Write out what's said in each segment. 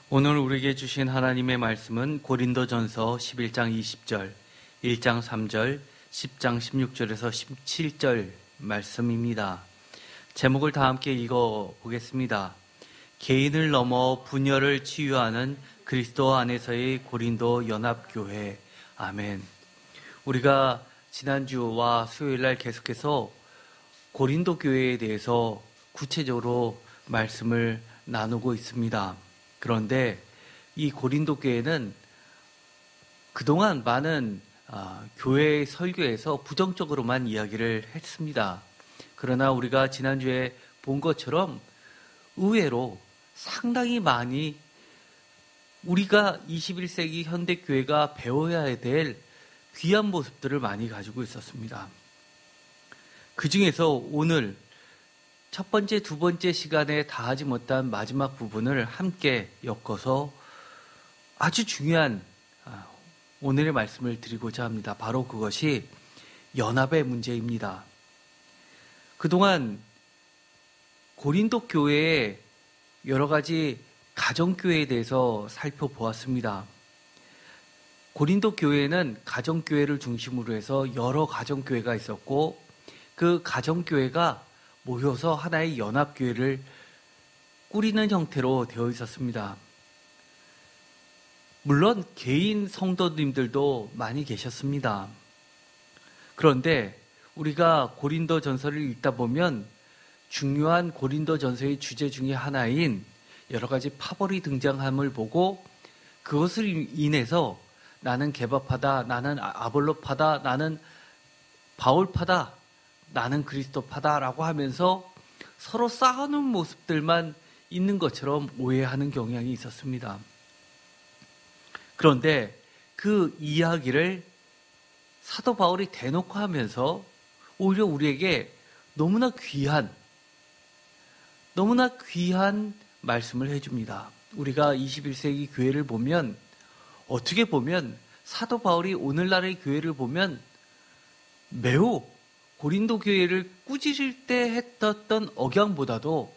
오늘 우리에게 주신 하나님의 말씀은 고린도전서 11장 20절, 1장 3절, 10장 16절에서 17절 말씀입니다. 제목을 다 함께 읽어보겠습니다. 개인을 넘어 분열을 치유하는 그리스도 안에서의 고린도 연합교회. 아멘. 우리가 지난주와 수요일날 계속해서 고린도 교회에 대해서 구체적으로 말씀을 나누고 있습니다. 그런데 이 고린도 교회는 그동안 많은 교회 설교에서 부정적으로만 이야기를 했습니다. 그러나 우리가 지난주에 본 것처럼 의외로 상당히 많이 우리가 21세기 현대교회가 배워야 될 귀한 모습들을 많이 가지고 있었습니다. 그 중에서 오늘 첫 번째, 두 번째 시간에 다 하지 못한 마지막 부분을 함께 엮어서 아주 중요한 오늘의 말씀을 드리고자 합니다. 바로 그것이 연합의 문제입니다. 그동안 고린도 교회의 여러 가지 가정교회에 대해서 살펴보았습니다. 고린도 교회는 가정교회를 중심으로 해서 여러 가정교회가 있었고 그 가정교회가 모여서 하나의 연합교회를 꾸리는 형태로 되어 있었습니다. 물론 개인 성도님들도 많이 계셨습니다. 그런데 우리가 고린도 전서를 읽다 보면 중요한 고린도 전서의 주제 중에 하나인 여러 가지 파벌이 등장함을 보고 그것을 인해서 나는 개바파다, 나는 아볼로파다, 나는 바울파다, 나는 그리스도파다라고 하면서 서로 싸우는 모습들만 있는 것처럼 오해하는 경향이 있었습니다. 그런데 그 이야기를 사도 바울이 대놓고 하면서 오히려 우리에게 너무나 귀한 말씀을 해줍니다. 우리가 21세기 교회를 보면 어떻게 보면 사도 바울이 오늘날의 교회를 보면 매우 고린도 교회를 꾸짖을 때 했던 억양보다도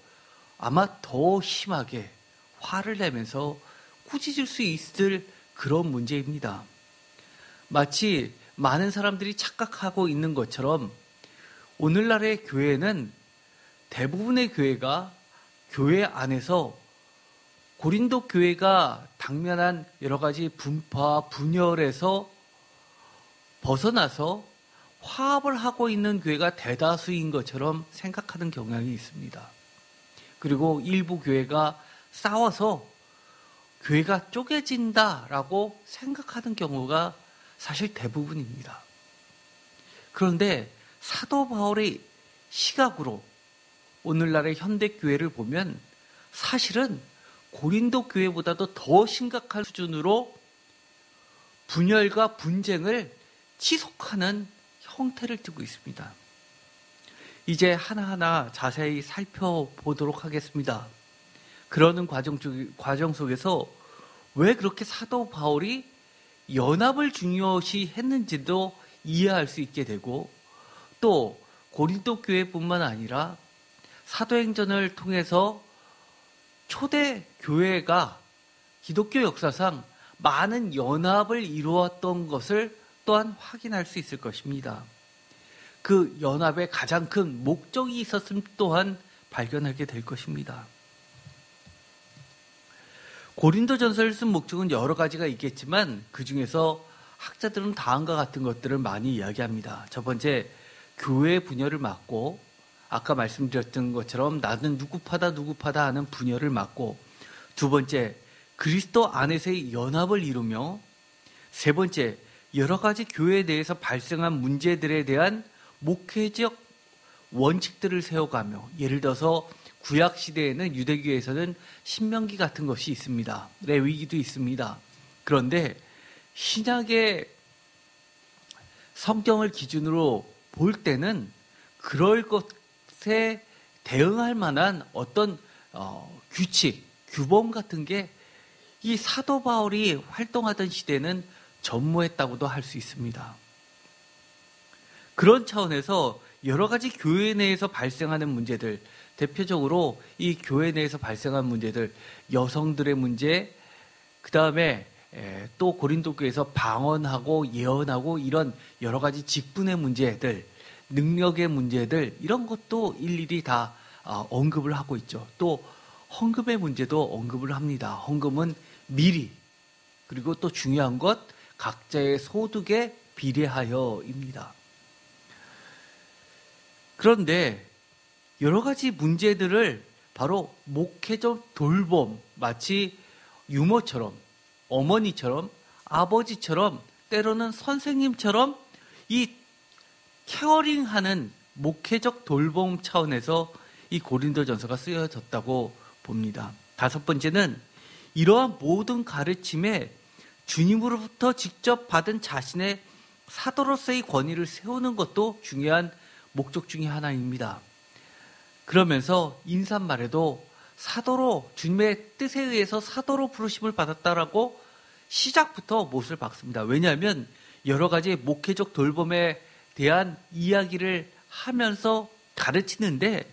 아마 더 심하게 화를 내면서 꾸짖을 수 있을 그런 문제입니다. 마치 많은 사람들이 착각하고 있는 것처럼 오늘날의 교회는 대부분의 교회가 교회 안에서 고린도 교회가 당면한 여러 가지 분파, 분열에서 벗어나서 화합을 하고 있는 교회가 대다수인 것처럼 생각하는 경향이 있습니다. 그리고 일부 교회가 싸워서 교회가 쪼개진다라고 생각하는 경우가 사실 대부분입니다. 그런데 사도 바울의 시각으로 오늘날의 현대교회를 보면 사실은 고린도 교회보다도 더 심각한 수준으로 분열과 분쟁을 지속하는 형태를 띠고 있습니다. 이제 하나하나 자세히 살펴보도록 하겠습니다. 그러는 과정 속에서 왜 그렇게 사도 바울이 연합을 중요시 했는지도 이해할 수 있게 되고 또 고린도 교회뿐만 아니라 사도행전을 통해서 초대 교회가 기독교 역사상 많은 연합을 이루었던 것을 또한 확인할 수 있을 것입니다. 그 연합의 가장 큰 목적이 있었음 또한 발견하게 될 것입니다. 고린도전서를 쓴 목적은 여러 가지가 있겠지만 그 중에서 학자들은 다음과 같은 것들을 많이 이야기합니다. 첫 번째, 교회 분열을 막고 아까 말씀드렸던 것처럼 나는 누구파다 하는 분열을 막고 두 번째, 그리스도 안에서의 연합을 이루며 세 번째, 여러 가지 교회에 대해서 발생한 문제들에 대한 목회적 원칙들을 세워가며 예를 들어서 구약 시대에는 유대교에서는 신명기 같은 것이 있습니다. 레위기도 있습니다. 그런데 신약의 성경을 기준으로 볼 때는 그럴 것에 대응할 만한 어떤 규칙, 규범 같은 게 이 사도 바울이 활동하던 시대는 전무했다고도 할 수 있습니다. 그런 차원에서 여러 가지 교회 내에서 발생하는 문제들, 대표적으로 이 교회 내에서 발생한 문제들, 여성들의 문제, 그 다음에 또 고린도 교회에서 방언하고 예언하고 이런 여러 가지 직분의 문제들, 능력의 문제들 이런 것도 일일이 다 언급을 하고 있죠. 또 헌금의 문제도 언급을 합니다. 헌금은 미리, 그리고 또 중요한 것 각자의 소득에 비례하여입니다. 그런데 여러 가지 문제들을 바로 목회적 돌봄, 마치 유모처럼, 어머니처럼, 아버지처럼, 때로는 선생님처럼 이 케어링하는 목회적 돌봄 차원에서 이 고린도전서가 쓰여졌다고 봅니다. 다섯 번째는 이러한 모든 가르침에 주님으로부터 직접 받은 자신의 사도로서의 권위를 세우는 것도 중요한 목적 중에 하나입니다. 그러면서 인사말에도 사도로, 주님의 뜻에 의해서 사도로 부르심을 받았다라고 시작부터 못을 박습니다. 왜냐하면 여러 가지 목회적 돌봄에 대한 이야기를 하면서 가르치는데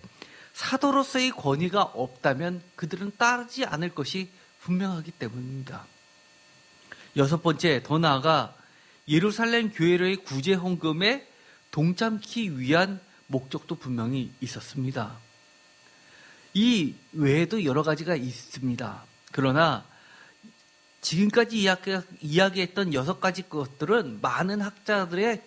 사도로서의 권위가 없다면 그들은 따르지 않을 것이 분명하기 때문입니다. 여섯 번째, 더 나아가 예루살렘 교회로의 구제 헌금에 동참기 위한 목적도 분명히 있었습니다. 이 외에도 여러 가지가 있습니다. 그러나 지금까지 이야기했던 여섯 가지 것들은 많은 학자들의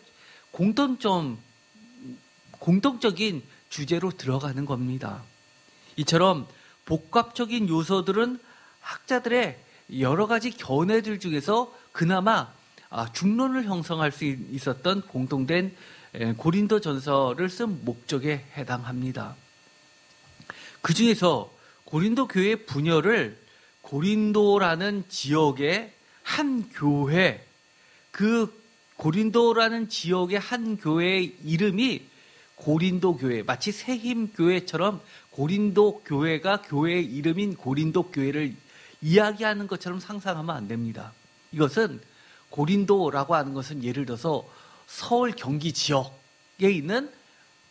공통적인 주제로 들어가는 겁니다. 이처럼 복합적인 요소들은 학자들의 여러 가지 견해들 중에서 그나마 중론을 형성할 수 있었던 공통된 고린도 전서를 쓴 목적에 해당합니다. 그 중에서 고린도 교회의 분열을 고린도라는 지역의 한 교회, 그 고린도라는 지역의 한 교회의 이름이 고린도 교회, 마치 새힘 교회처럼 고린도 교회가 교회의 이름인 고린도 교회를 이야기하는 것처럼 상상하면 안 됩니다. 이것은 고린도라고 하는 것은 예를 들어서 서울 경기 지역에 있는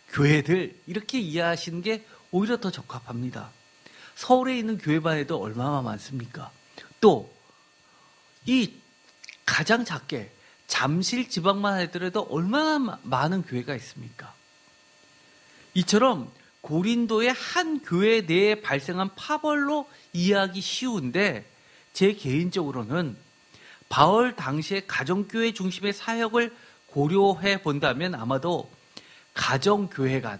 교회들 이렇게 이해하시는 게 오히려 더 적합합니다. 서울에 있는 교회만 해도 얼마나 많습니까? 또 이 가장 작게 잠실 지방만 하더라도 얼마나 많은 교회가 있습니까? 이처럼 고린도의 한 교회 내에 발생한 파벌로 이해하기 쉬운데 제 개인적으로는 바울 당시의 가정교회 중심의 사역을 고려해 본다면 아마도 가정교회 간,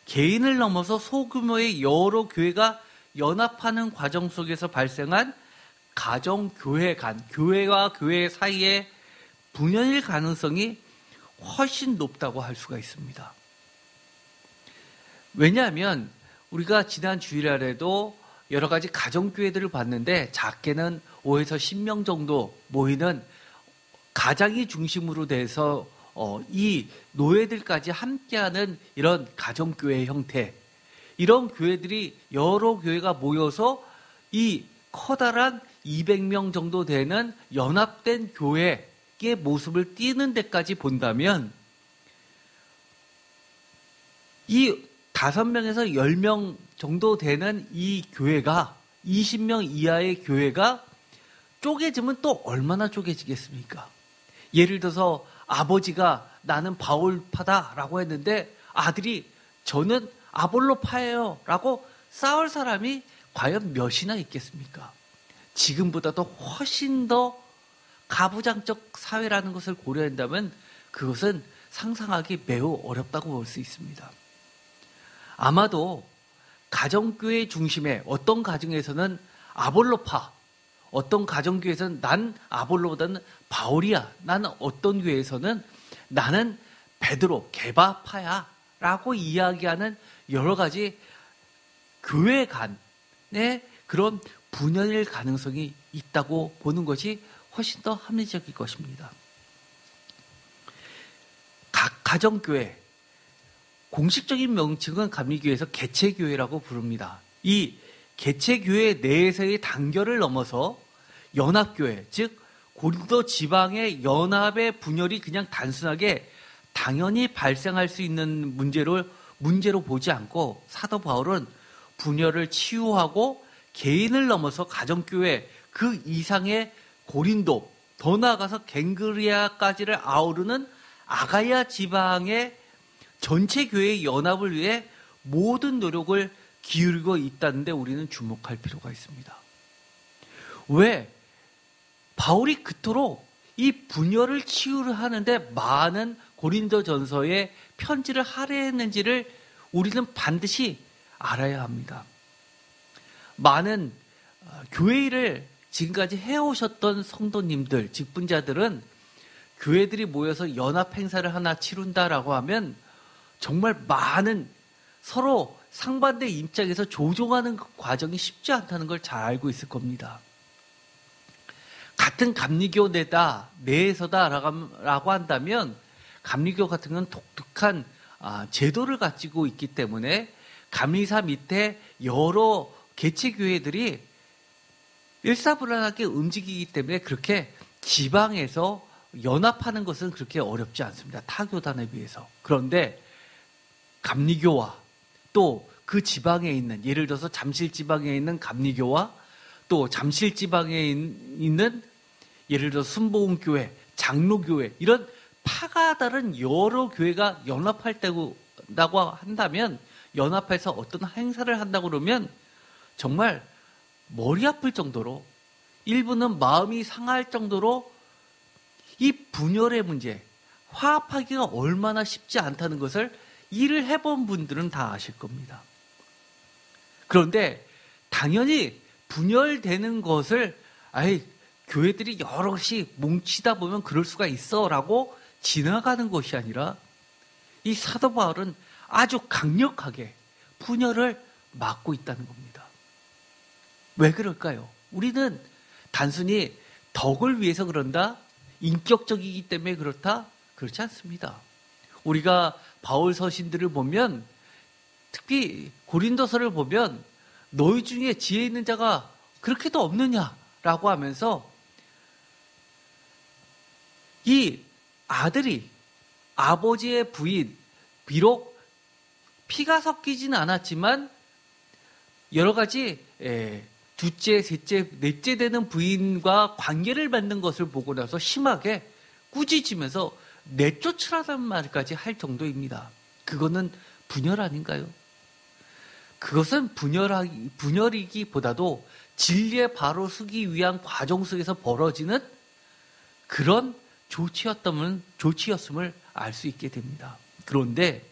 개인을 넘어서 소규모의 여러 교회가 연합하는 과정 속에서 발생한 가정교회 간, 교회와 교회 사이의 분열일 가능성이 훨씬 높다고 할 수가 있습니다. 왜냐하면 우리가 지난 주일날에도 여러 가지 가정교회들을 봤는데 작게는 5에서 10명 정도 모이는 가장이 중심으로 돼서 이 노예들까지 함께하는 이런 가정교회 형태, 이런 교회들이 여러 교회가 모여서 이 커다란 200명 정도 되는 연합된 교회의 모습을 띠는 데까지 본다면 이 5명에서 10명 정도 되는 이 교회가 20명 이하의 교회가 쪼개지면 또 얼마나 쪼개지겠습니까? 예를 들어서 아버지가 나는 바울파다라고 했는데 아들이 저는 아볼로파예요 라고 싸울 사람이 과연 몇이나 있겠습니까? 지금보다도 훨씬 더 가부장적 사회라는 것을 고려한다면 그것은 상상하기 매우 어렵다고 볼 수 있습니다. 아마도 가정교회 중심에 어떤 가정에서는 아볼로파, 어떤 가정교회에서는 난 아볼로보다는 바울이야, 나는 어떤 교회에서는 나는 베드로, 게바파야 라고 이야기하는 여러 가지 교회 간의 그런 분열일 가능성이 있다고 보는 것이 훨씬 더 합리적일 것입니다. 각 가정교회, 공식적인 명칭은 감리교회에서 개체교회라고 부릅니다. 이 개체교회 내에서의 단결을 넘어서 연합교회, 즉 고린도 지방의 연합의 분열이 그냥 단순하게 당연히 발생할 수 있는 문제로 보지 않고 사도 바울은 분열을 치유하고 개인을 넘어서 가정교회, 그 이상의 고린도, 더 나아가서 갱그리아까지를 아우르는 아가야 지방의 전체 교회의 연합을 위해 모든 노력을 기울이고 있다는데 우리는 주목할 필요가 있습니다. 왜 바울이 그토록 이 분열을 치유하는데 많은 고린도전서에 편지를 할애했는지를 우리는 반드시 알아야 합니다. 많은 교회 일을 지금까지 해오셨던 성도님들, 직분자들은 교회들이 모여서 연합 행사를 하나 치룬다라고 하면 정말 많은 서로 상반대 입장에서 조종하는 그 과정이 쉽지 않다는 걸 잘 알고 있을 겁니다. 같은 감리교 내에서다라고 한다면 감리교 같은 건 독특한 제도를 가지고 있기 때문에 감리사 밑에 여러 개체교회들이 일사불란하게 움직이기 때문에 그렇게 지방에서 연합하는 것은 그렇게 어렵지 않습니다. 타 교단에 비해서. 그런데 감리교와 또 그 지방에 있는, 예를 들어서 잠실 지방에 있는 감리교와 또 잠실 지방에 있는 예를 들어 순복음교회, 장로교회 이런 파가 다른 여러 교회가 연합한다고 한다면, 연합해서 어떤 행사를 한다고 그러면 정말 머리 아플 정도로, 일부는 마음이 상할 정도로 이 분열의 문제, 화합하기가 얼마나 쉽지 않다는 것을 일을 해본 분들은 다 아실 겁니다. 그런데 당연히 분열되는 것을 교회들이 여럿이 뭉치다 보면 그럴 수가 있어 라고 지나가는 것이 아니라 이 사도 바울은 아주 강력하게 분열을 막고 있다는 겁니다. 왜 그럴까요? 우리는 단순히 덕을 위해서 그런다? 인격적이기 때문에 그렇다? 그렇지 않습니다. 우리가 바울 서신들을 보면, 특히 고린도서를 보면 너희 중에 지혜 있는 자가 그렇게도 없느냐라고 하면서 이 아들이 아버지의 부인, 비록 피가 섞이진 않았지만 여러 가지 둘째, 셋째, 넷째 되는 부인과 관계를 맺는 것을 보고 나서 심하게 꾸짖으면서 내쫓으라는 말까지 할 정도입니다. 그거는 분열 아닌가요? 그것은 분열이기보다도 진리에 바로 서기 위한 과정 속에서 벌어지는 그런 조치였음을 알 수 있게 됩니다. 그런데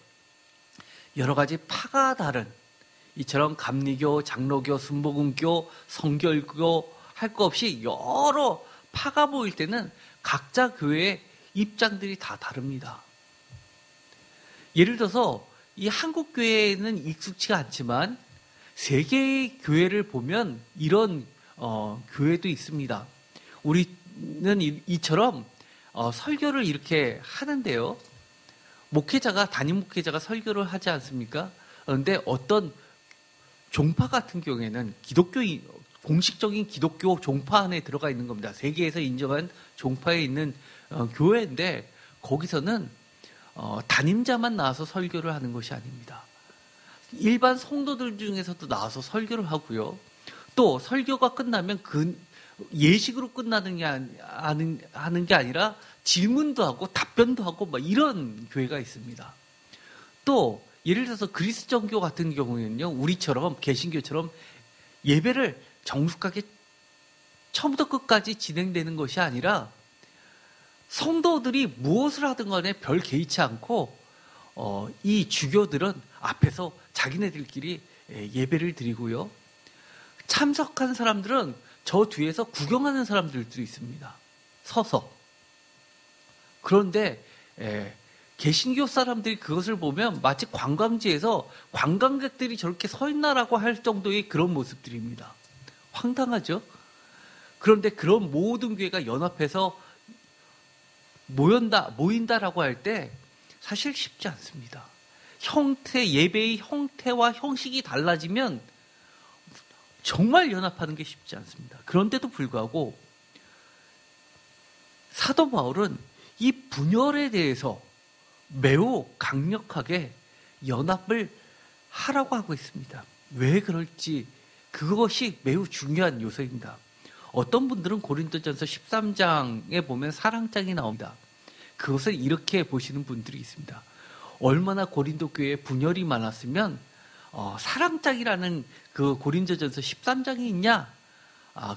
여러 가지 파가 다른, 이처럼 감리교, 장로교, 순복음교, 성결교 할 것 없이 여러 파가 보일 때는 각자 교회의 입장들이 다 다릅니다. 예를 들어서 이 한국 교회에는 익숙치가 않지만 세계의 교회를 보면 이런 교회도 있습니다. 우리는 이처럼 설교를 이렇게 하는데요. 담임 목회자가 설교를 하지 않습니까? 그런데 어떤 종파 같은 경우에는 공식적인 기독교 종파 안에 들어가 있는 겁니다. 세계에서 인정한 종파에 있는 교회인데 거기서는 담임자만 나와서 설교를 하는 것이 아닙니다. 일반 성도들 중에서도 나와서 설교를 하고요. 또 설교가 끝나면 그 예식으로 끝나는 게 하는 게 아니라 질문도 하고 답변도 하고 막 이런 교회가 있습니다. 또 예를 들어서 그리스정교 같은 경우에는요, 우리처럼 개신교처럼 예배를 정숙하게 처음부터 끝까지 진행되는 것이 아니라 성도들이 무엇을 하든 간에 별 개의치 않고 이 주교들은 앞에서 자기네들끼리 예배를 드리고요. 참석한 사람들은 저 뒤에서 구경하는 사람들도 있습니다. 서서. 그런데 개신교 사람들이 그것을 보면 마치 관광지에서 관광객들이 저렇게 서 있나라고 할 정도의 그런 모습들입니다. 황당하죠? 그런데 그런 모든 교회가 연합해서 모인다라고 할 때 사실 쉽지 않습니다. 예배의 형태와 형식이 달라지면 정말 연합하는 게 쉽지 않습니다. 그런데도 불구하고 사도 바울은 이 분열에 대해서 매우 강력하게 연합을 하라고 하고 있습니다. 왜 그럴지 그것이 매우 중요한 요소입니다. 어떤 분들은 고린도전서 13장에 보면 사랑장이 나옵니다. 그것을 이렇게 보시는 분들이 있습니다. 얼마나 고린도 교회에 분열이 많았으면 사랑장이라는 그 고린도전서 13장이 있냐?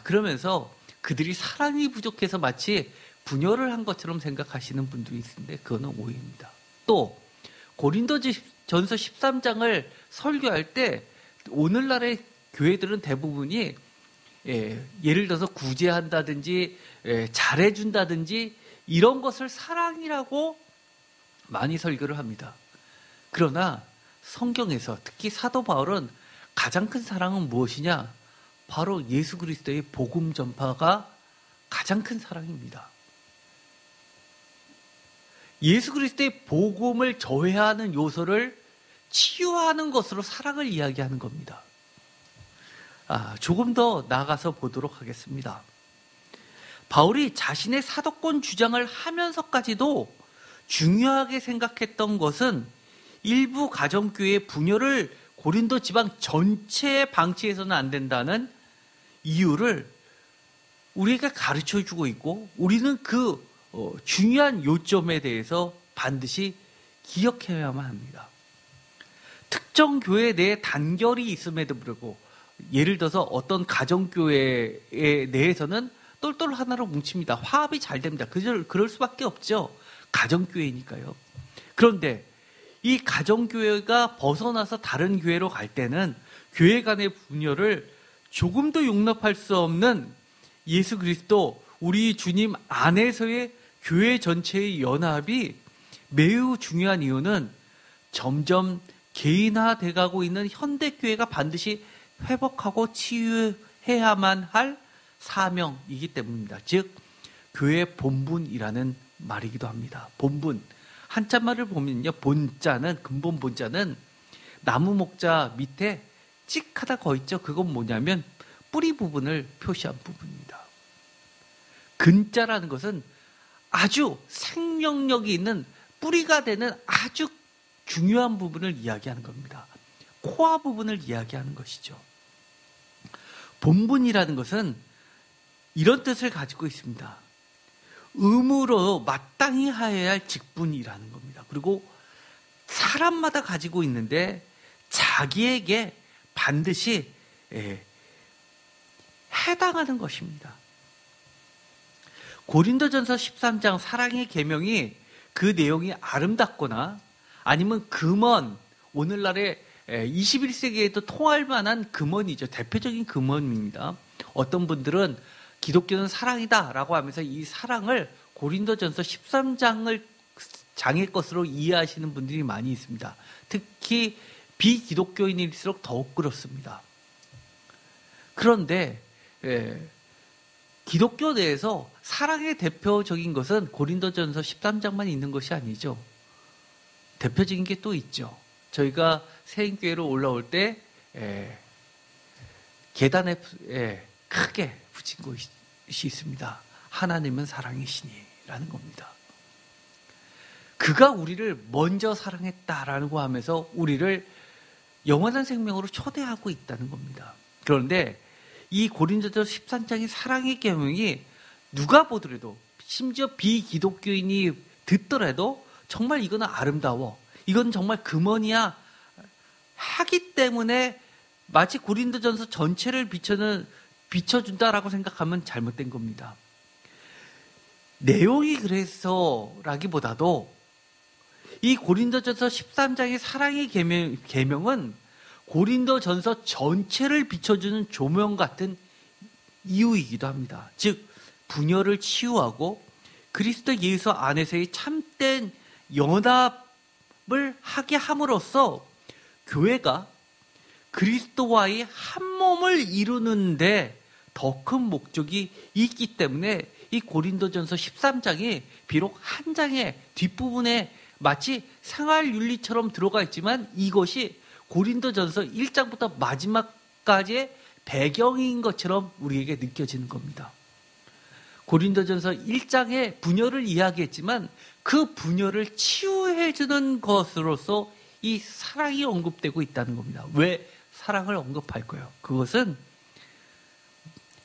그러면서 그들이 사랑이 부족해서 마치 분열을 한 것처럼 생각하시는 분들이 있는데 그거는 오해입니다. 또 고린도전서 13장을 설교할 때 오늘날의 교회들은 대부분이 예를 들어서 구제한다든지 잘해준다든지 이런 것을 사랑이라고 많이 설교를 합니다. 그러나 성경에서 특히 사도 바울은 가장 큰 사랑은 무엇이냐? 바로 예수 그리스도의 복음 전파가 가장 큰 사랑입니다. 예수 그리스도의 복음을 저해하는 요소를 치유하는 것으로 사랑을 이야기하는 겁니다. 조금 더 나아가서 보도록 하겠습니다. 바울이 자신의 사도권 주장을 하면서까지도 중요하게 생각했던 것은 일부 가정교회의 분열을 고린도 지방 전체에 방치해서는 안 된다는 이유를 우리에게 가르쳐주고 있고 우리는 그 중요한 요점에 대해서 반드시 기억해야만 합니다. 특정 교회 내에 단결이 있음에도 불구하고 예를 들어서 어떤 가정교회에 내에서는 똘똘 하나로 뭉칩니다. 화합이 잘 됩니다. 그럴 수밖에 없죠. 가정교회니까요. 그런데 이 가정교회가 벗어나서 다른 교회로 갈 때는 교회 간의 분열을 조금도 용납할 수 없는 예수 그리스도 우리 주님 안에서의 교회 전체의 연합이 매우 중요한 이유는 점점 개인화돼 가고 있는 현대교회가 반드시 회복하고 치유해야만 할 사명이기 때문입니다. 즉 교회 본분이라는 말이기도 합니다. 본분. 한자말을 보면요. 본자는 근본 본자는 나무 목자 밑에 찍하다 거 있죠. 그건 뭐냐면 뿌리 부분을 표시한 부분입니다. 근자라는 것은 아주 생명력이 있는 뿌리가 되는 아주 중요한 부분을 이야기하는 겁니다. 코어 부분을 이야기하는 것이죠. 본분이라는 것은 이런 뜻을 가지고 있습니다. 의무로 마땅히 하여야 할 직분이라는 겁니다. 그리고 사람마다 가지고 있는데 자기에게 반드시 해당하는 것입니다. 고린도전서 13장 사랑의 계명이 그 내용이 아름답거나 아니면 금언, 오늘날의 21세기에도 통할 만한 금언이죠. 대표적인 금언입니다. 어떤 분들은 기독교는 사랑이다라고 하면서 이 사랑을 고린도전서 13장의 것으로 이해하시는 분들이 많이 있습니다. 특히 비기독교인일수록 더욱 그렇습니다. 그런데 기독교 내에서 사랑의 대표적인 것은 고린도전서 13장만 있는 것이 아니죠. 대표적인 게 또 있죠. 저희가 세인교회로 올라올 때 계단에 크게 붙인 것이 있습니다. 하나님은 사랑이시니라는 겁니다. 그가 우리를 먼저 사랑했다라고 하면서 우리를 영원한 생명으로 초대하고 있다는 겁니다. 그런데 이 고린도전서 13장의 사랑의 계명이 누가 보더라도 심지어 비기독교인이 듣더라도 정말 이거는 아름다워. 이건 정말 금언이야. 하기 때문에 마치 고린도전서 전체를 비춰준다라고 생각하면 잘못된 겁니다. 내용이 그래서라기보다도 이 고린도전서 13장의 사랑의 계명은 고린도전서 전체를 비춰주는 조명 같은 이유이기도 합니다. 즉 분열을 치유하고 그리스도 예수 안에서의 참된 연합을 하게 함으로써 교회가 그리스도와의 한 몸을 이루는데 더 큰 목적이 있기 때문에 이 고린도전서 13장이 비록 한 장의 뒷부분에 마치 생활윤리처럼 들어가 있지만 이것이 고린도전서 1장부터 마지막까지의 배경인 것처럼 우리에게 느껴지는 겁니다. 고린도전서 1장의 분열을 이야기했지만 그 분열을 치유해주는 것으로서 이 사랑이 언급되고 있다는 겁니다. 왜 사랑을 언급할 거예요? 그것은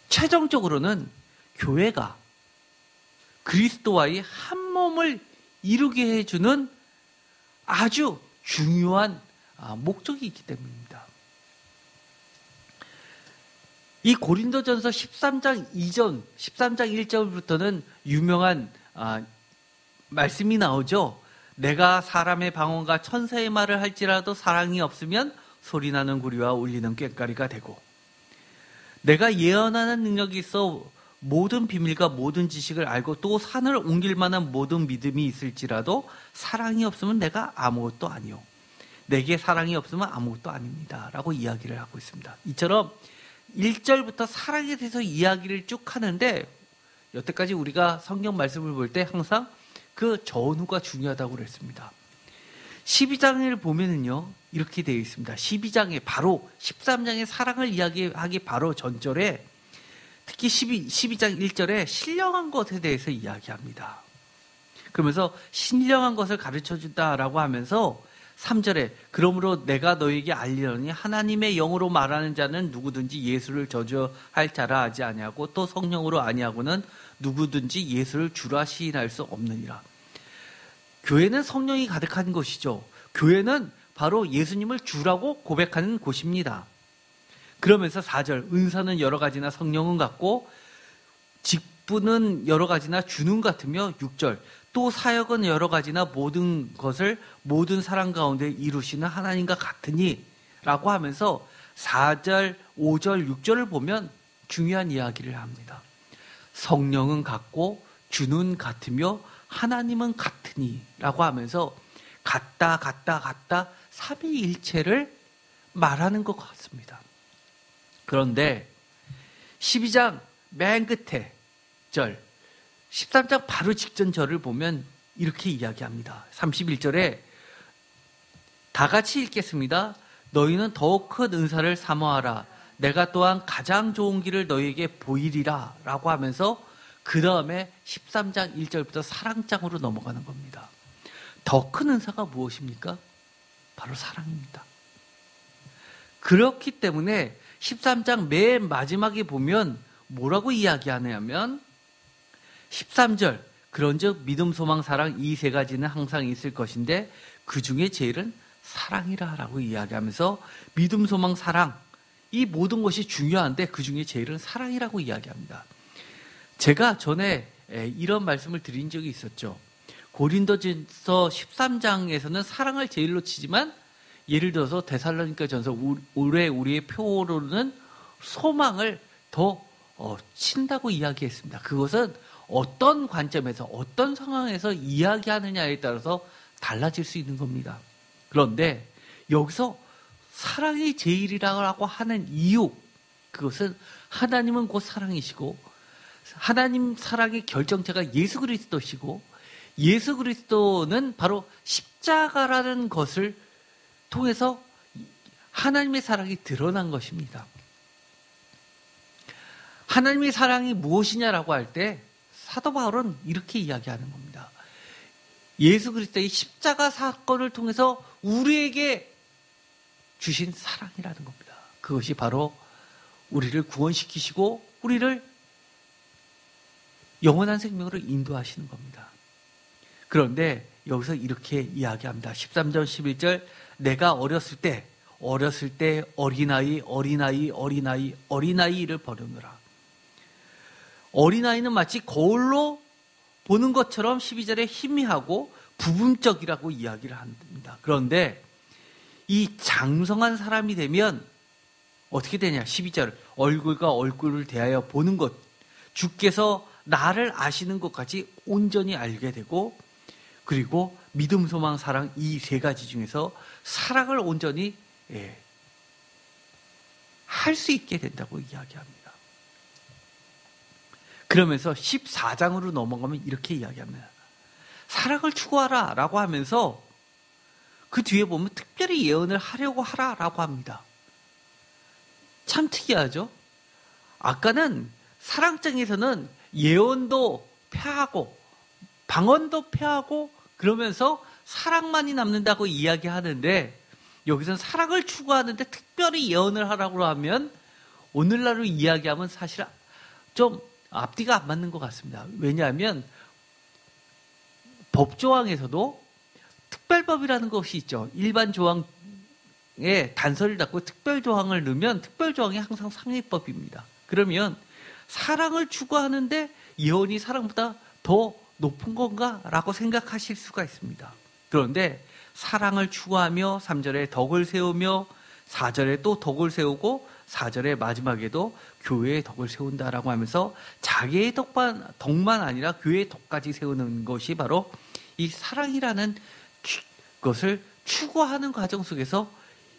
최종적으로는 교회가 그리스도와의 한 몸을 이루게 해주는 아주 중요한 목적이 있기 때문입니다. 이 고린도전서 13장 2절, 13장 1절부터는 유명한 말씀이 나오죠. 내가 사람의 방언과 천사의 말을 할지라도 사랑이 없으면 소리나는 구리와 울리는 꽹과리가 되고, 내가 예언하는 능력이 있어 모든 비밀과 모든 지식을 알고 또 산을 옮길 만한 모든 믿음이 있을지라도 사랑이 없으면 내가 아무것도 아니요, 내게 사랑이 없으면 아무것도 아닙니다 라고 이야기를 하고 있습니다. 이처럼 1절부터 사랑에 대해서 이야기를 쭉 하는데, 여태까지 우리가 성경 말씀을 볼 때 항상 그 전후가 중요하다고 그랬습니다. 12장을 보면은요, 이렇게 되어 있습니다. 12장에 바로 13장의 사랑을 이야기하기 바로 전절에, 특히 12장 1절에 신령한 것에 대해서 이야기합니다. 그러면서 신령한 것을 가르쳐준다라고 하면서 3절에 그러므로 내가 너에게 알리려니 하나님의 영으로 말하는 자는 누구든지 예수를 저주할 자라 하지 아니하고 또 성령으로 아니하고는 누구든지 예수를 주라 시인할 수 없느니라. 교회는 성령이 가득한 것이죠. 교회는 바로 예수님을 주라고 고백하는 곳입니다. 그러면서 4절 은사는 여러 가지나 성령은 같고 직분은 여러 가지나 주는 같으며, 6절 또 사역은 여러 가지나 모든 것을 모든 사람 가운데 이루시는 하나님과 같으니 라고 하면서 4절, 5절, 6절을 보면 중요한 이야기를 합니다. 성령은 같고 주는 같으며 하나님은 같으니 라고 하면서 같다 삼위일체를 말하는 것 같습니다. 그런데 12장 맨 끝에 절, 13장 바로 직전 절을 보면 이렇게 이야기합니다. 31절에 다 같이 읽겠습니다. 너희는 더욱 큰 은사를 사모하라. 내가 또한 가장 좋은 길을 너희에게 보이리라 라고 하면서 그 다음에 13장 1절부터 사랑장으로 넘어가는 겁니다. 더 큰 은사가 무엇입니까? 바로 사랑입니다. 그렇기 때문에 13장 맨 마지막에 보면 뭐라고 이야기하냐면 13절 그런즉 믿음, 소망, 사랑 이 세 가지는 항상 있을 것인데 그 중에 제일은 사랑이라 라고 이야기하면서 믿음, 소망, 사랑 이 모든 것이 중요한데 그 중에 제일은 사랑이라고 이야기합니다. 제가 전에 이런 말씀을 드린 적이 있었죠. 고린도전서 13장에서는 사랑을 제일로 치지만 예를 들어서 데살로니가전서 올해 우리의 표로는 소망을 더 친다고 이야기했습니다. 그것은 어떤 관점에서 어떤 상황에서 이야기하느냐에 따라서 달라질 수 있는 겁니다. 그런데 여기서 사랑이 제일이라고 하는 이유, 그것은 하나님은 곧 사랑이시고 하나님 사랑의 결정체가 예수 그리스도시고 예수 그리스도는 바로 십자가라는 것을 통해서 하나님의 사랑이 드러난 것입니다. 하나님의 사랑이 무엇이냐라고 할 때 사도 바울은 이렇게 이야기하는 겁니다. 예수 그리스도의 십자가 사건을 통해서 우리에게 주신 사랑이라는 겁니다. 그것이 바로 우리를 구원시키시고 우리를 영원한 생명으로 인도하시는 겁니다. 그런데 여기서 이렇게 이야기합니다. 13절 11절 내가 어렸을 때 어린아이를 버려놓으라. 어린아이는 마치 거울로 보는 것처럼 12절에 희미하고 부분적이라고 이야기를 합니다. 그런데 이 장성한 사람이 되면 어떻게 되냐? 12절 얼굴과 얼굴을 대하여 보는 것, 주께서 나를 아시는 것 같이 온전히 알게 되고, 그리고 믿음, 소망, 사랑 이 세 가지 중에서 사랑을 온전히 할 수 있게 된다고 이야기합니다. 그러면서 14장으로 넘어가면 이렇게 이야기합니다. 사랑을 추구하라 라고 하면서 그 뒤에 보면 특별히 예언을 하려고 하라 라고 합니다. 참 특이하죠? 아까는 사랑장에서는 예언도 폐하고 방언도 폐하고 그러면서 사랑만이 남는다고 이야기하는데, 여기서는 사랑을 추구하는데 특별히 예언을 하라고 하면 오늘날로 이야기하면 사실 좀 앞뒤가 안 맞는 것 같습니다. 왜냐하면 법조항에서도 특별법이라는 것이 있죠. 일반 조항에 단서를 닫고 특별조항을 넣으면 특별조항이 항상 상위법입니다. 그러면 사랑을 추구하는데 예언이 사랑보다 더 높은 건가? 라고 생각하실 수가 있습니다. 그런데 사랑을 추구하며 3절에 덕을 세우며 4절에 또 덕을 세우고 4절의 마지막에도 교회의 덕을 세운다라고 하면서 자기의 덕만 아니라 교회의 덕까지 세우는 것이 바로 이 사랑이라는 것을 추구하는 과정 속에서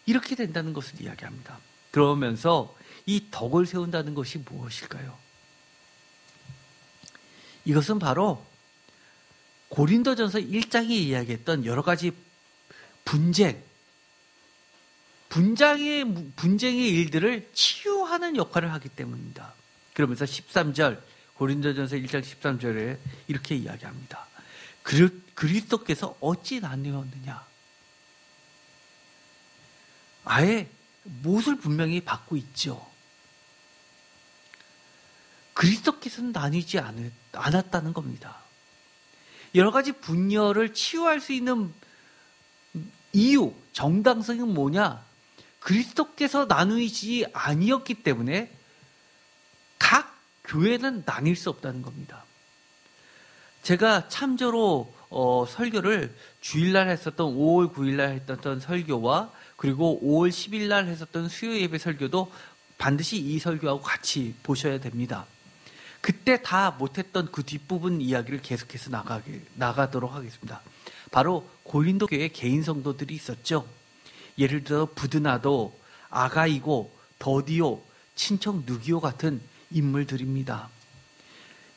이렇게 된다는 것을 이야기합니다. 그러면서 이 덕을 세운다는 것이 무엇일까요? 이것은 바로 고린도전서 1장에 이야기했던 여러 가지 분쟁의 일들을 치유하는 역할을 하기 때문입니다. 그러면서 13절, 고린도전서 1장 13절에 이렇게 이야기합니다. 그리스도께서 어찌 나뉘었느냐? 아예 못을 분명히 받고 있죠. 그리스도께서는 나뉘지 않았다는 겁니다. 여러 가지 분열을 치유할 수 있는 이유, 정당성이 뭐냐? 그리스도께서 나누지 아니었기 때문에 각 교회는 나뉠 수 없다는 겁니다. 제가 참조로 설교를 주일날 했었던 5월 9일날 했었던 설교와 그리고 5월 10일날 했었던 수요 예배 설교도 반드시 이 설교하고 같이 보셔야 됩니다. 그때 다 못했던 그 뒷부분 이야기를 계속해서 나가도록 하겠습니다. 바로 고린도 교회 개인 성도들이 있었죠. 예를 들어 부드나도, 아가이고, 더디오, 친척 누기오 같은 인물들입니다.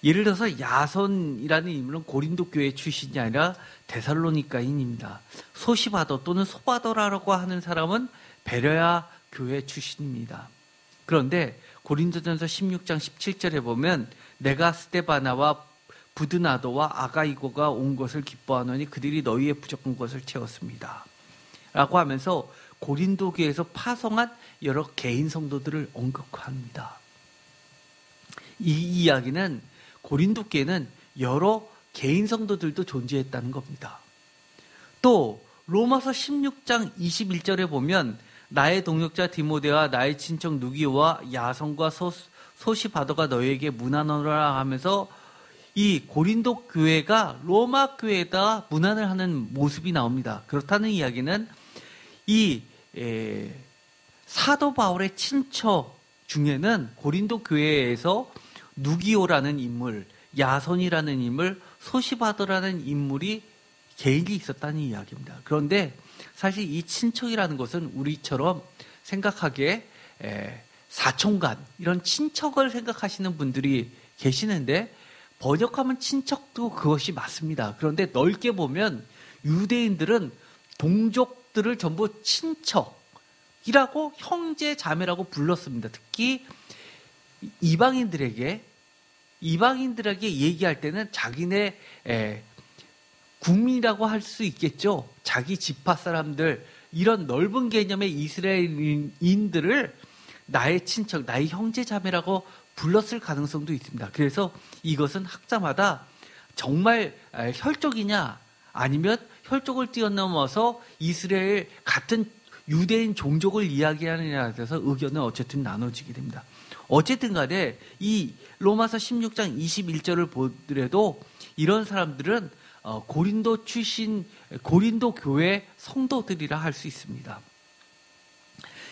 예를 들어서 야손이라는 인물은 고린도 교회 출신이 아니라 데살로니가인입니다. 소시바도 또는 소바도라고 하는 사람은 베레아 교회 출신입니다. 그런데 고린도전서 16장 17절에 보면 내가 스데바나와 부드나도와 아가이고가 온 것을 기뻐하노니 그들이 너희의 부족한 것을 채웠습니다. 라고 하면서 고린도 교회에서 파송한 여러 개인 성도들을 언급합니다. 이 이야기는 고린도 교회는 여러 개인 성도들도 존재했다는 겁니다. 또 로마서 16장 21절에 보면 나의 동역자 디모데와 나의 친척 누기오와 야손과 소시바도가 너에게 문안하노라 하면서 이 고린도 교회가 로마 교회에다 문안을 하는 모습이 나옵니다. 그렇다는 이야기는 이 사도 바울의 친척 중에는 고린도 교회에서 누기오라는 인물, 야손이라는 인물, 소시바도라는 인물이 개인이 있었다는 이야기입니다. 그런데 사실 이 친척이라는 것은 우리처럼 생각하기에 사촌간 이런 친척을 생각하시는 분들이 계시는데 번역하면 친척도 그것이 맞습니다. 그런데 넓게 보면 유대인들은 동족들을 전부 친척이라고 형제 자매라고 불렀습니다. 특히 이방인들에게 얘기할 때는 자기네 국민이라고 할 수 있겠죠. 자기 지파 사람들 이런 넓은 개념의 이스라엘인들을 나의 친척, 나의 형제 자매라고 불렀을 가능성도 있습니다. 그래서 이것은 학자마다 정말 혈족이냐 아니면 혈족을 뛰어넘어서 이스라엘 같은 유대인 종족을 이야기하느냐에 대해서 의견은 어쨌든 나눠지게 됩니다. 어쨌든 간에 이 로마서 16장 21절을 보더라도 이런 사람들은 고린도 출신, 고린도 교회 성도들이라 할 수 있습니다.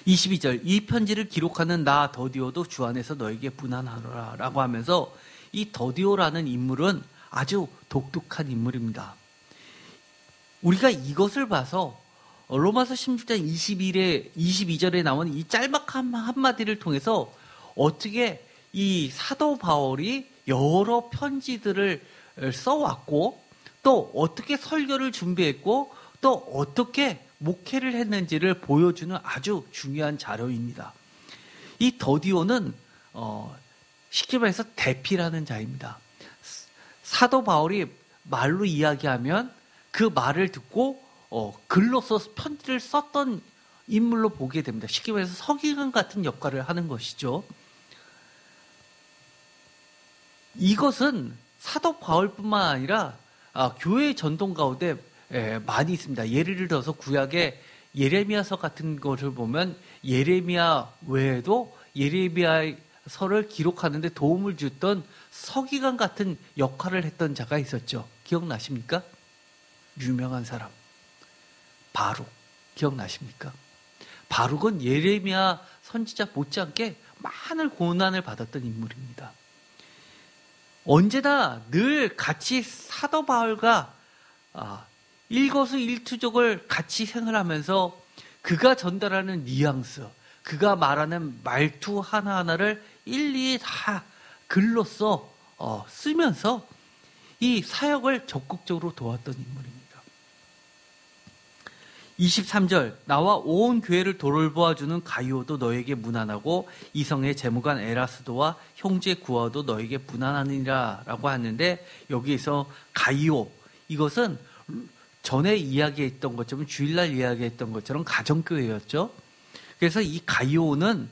22절, 이 편지를 기록하는 나 더디오도 주 안에서 너에게 분한하노라 라고 하면서 이 더디오라는 인물은 아주 독특한 인물입니다. 우리가 이것을 봐서 로마서 16장 22절에 나온 이 짤막한 한마디를 통해서 어떻게 이 사도 바울이 여러 편지들을 써왔고 또 어떻게 설교를 준비했고 또 어떻게 목회를 했는지를 보여주는 아주 중요한 자료입니다. 이 더디오는 쉽게 말해서 대피라는 자입니다. 사도 바울이 말로 이야기하면 그 말을 듣고 글로서 편지를 썼던 인물로 보게 됩니다. 쉽게 말해서 서기관 같은 역할을 하는 것이죠. 이것은 사도 바울뿐만 아니라 교회 전통 가운데 많이 있습니다. 예를 들어서 구약의 예레미야서 같은 것을 보면 예레미야 외에도 예레미야서를 기록하는데 도움을 줬던 서기관 같은 역할을 했던 자가 있었죠. 기억나십니까? 유명한 사람 바룩 기억나십니까? 바룩은 예레미야 선지자 못지않게 많은 고난을 받았던 인물입니다. 언제나 늘 같이 사도 바울과 일거수일투족을 같이 생활하면서 그가 전달하는 뉘앙스, 그가 말하는 말투 하나하나를 일일이 다 글로써 쓰면서 이 사역을 적극적으로 도왔던 인물입니다. 23절 나와 온 교회를 돌보아주는 가이오도 너에게 무난하고 이성의 재무관 에라스도와 형제 구하도 너에게 무난하니라 라고 하는데, 여기에서 가이오, 이것은 전에 이야기했던 것처럼 주일날 이야기했던 것처럼 가정교회였죠. 그래서 이 가이오는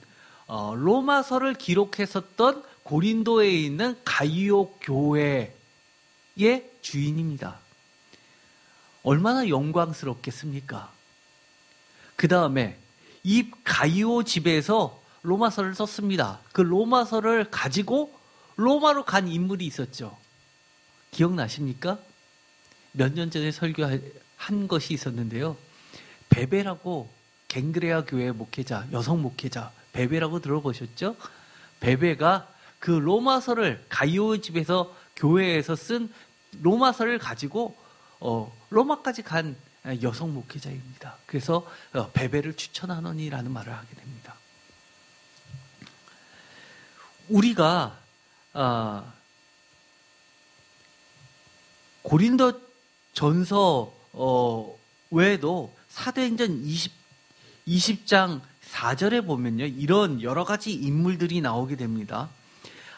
로마서를 기록했었던 고린도에 있는 가이오 교회의 주인입니다. 얼마나 영광스럽겠습니까? 그 다음에 이 가이오 집에서 로마서를 썼습니다. 그 로마서를 가지고 로마로 간 인물이 있었죠. 기억나십니까? 몇 년 전에 설교한 것이 있었는데요. 베베라고, 갱그레아 교회 목회자, 여성 목회자 베베라고 들어보셨죠? 베베가 그 로마서를 가이오 집에서 교회에서 쓴 로마서를 가지고 로마까지 간 여성 목회자입니다. 그래서 베베를 추천하노니라는 말을 하게 됩니다. 우리가 고린도 전서 외에도 사도행전 20장 4절에 보면요, 이런 여러 가지 인물들이 나오게 됩니다.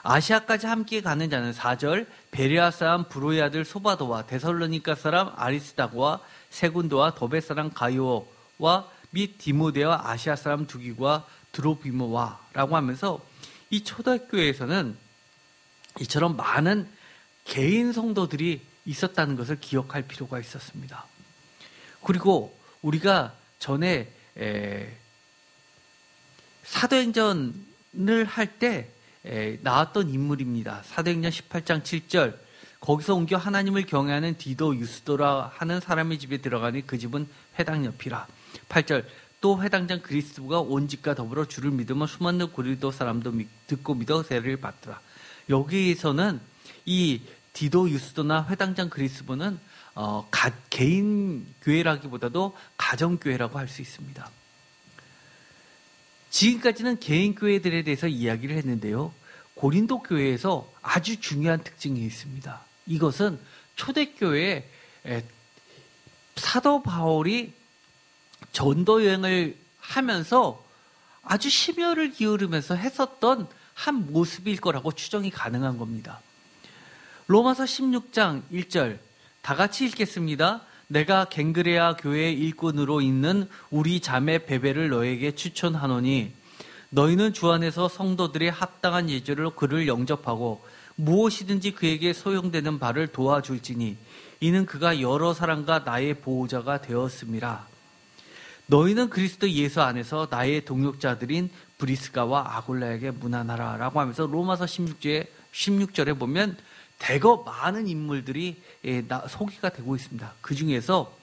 아시아까지 함께 가는 자는 4절 베레아 사람 브로의 아들 소바도와 데살로니가 사람 아리스다고와 세군도와 더베 사람 가이오와 및 디모데와 아시아 사람 두기과 드로비모와 라고 하면서 이 초대교회에서는 이처럼 많은 개인 성도들이 있었다는 것을 기억할 필요가 있었습니다. 그리고 우리가 전에 사도행전을 할 때 나왔던 인물입니다. 사도행전 18장 7절 거기서 옮겨 하나님을 경외하는 디도 유스도라 하는 사람의 집에 들어가니 그 집은 회당 옆이라. 8절 또 회당장 그리스도가 온 집과 더불어 주를 믿으면 수많은 고린도 사람도 듣고 믿어 세례를 받더라. 여기에서는 이 디도 유스도나 회당장 그리스도는 개인 교회라기보다도 가정교회라고 할 수 있습니다. 지금까지는 개인 교회들에 대해서 이야기를 했는데요. 고린도 교회에서 아주 중요한 특징이 있습니다. 이것은 초대교회에 사도 바울이 전도 여행을 하면서 아주 심혈을 기울이면서 했었던 한 모습일 거라고 추정이 가능한 겁니다. 로마서 16장 1절 다 같이 읽겠습니다. 내가 갱그레아 교회의 일꾼으로 있는 우리 자매 베베를 너에게 추천하노니 너희는 주 안에서 성도들의 합당한 예절로 그를 영접하고 무엇이든지 그에게 소용되는 바를 도와줄지니 이는 그가 여러 사람과 나의 보호자가 되었음이라. 너희는 그리스도 예수 안에서 나의 동역자들인 브리스가와 아골라에게 문안하라 라고 하면서 로마서 16절에 보면 대거 많은 인물들이 소개가 되고 있습니다. 그 중에서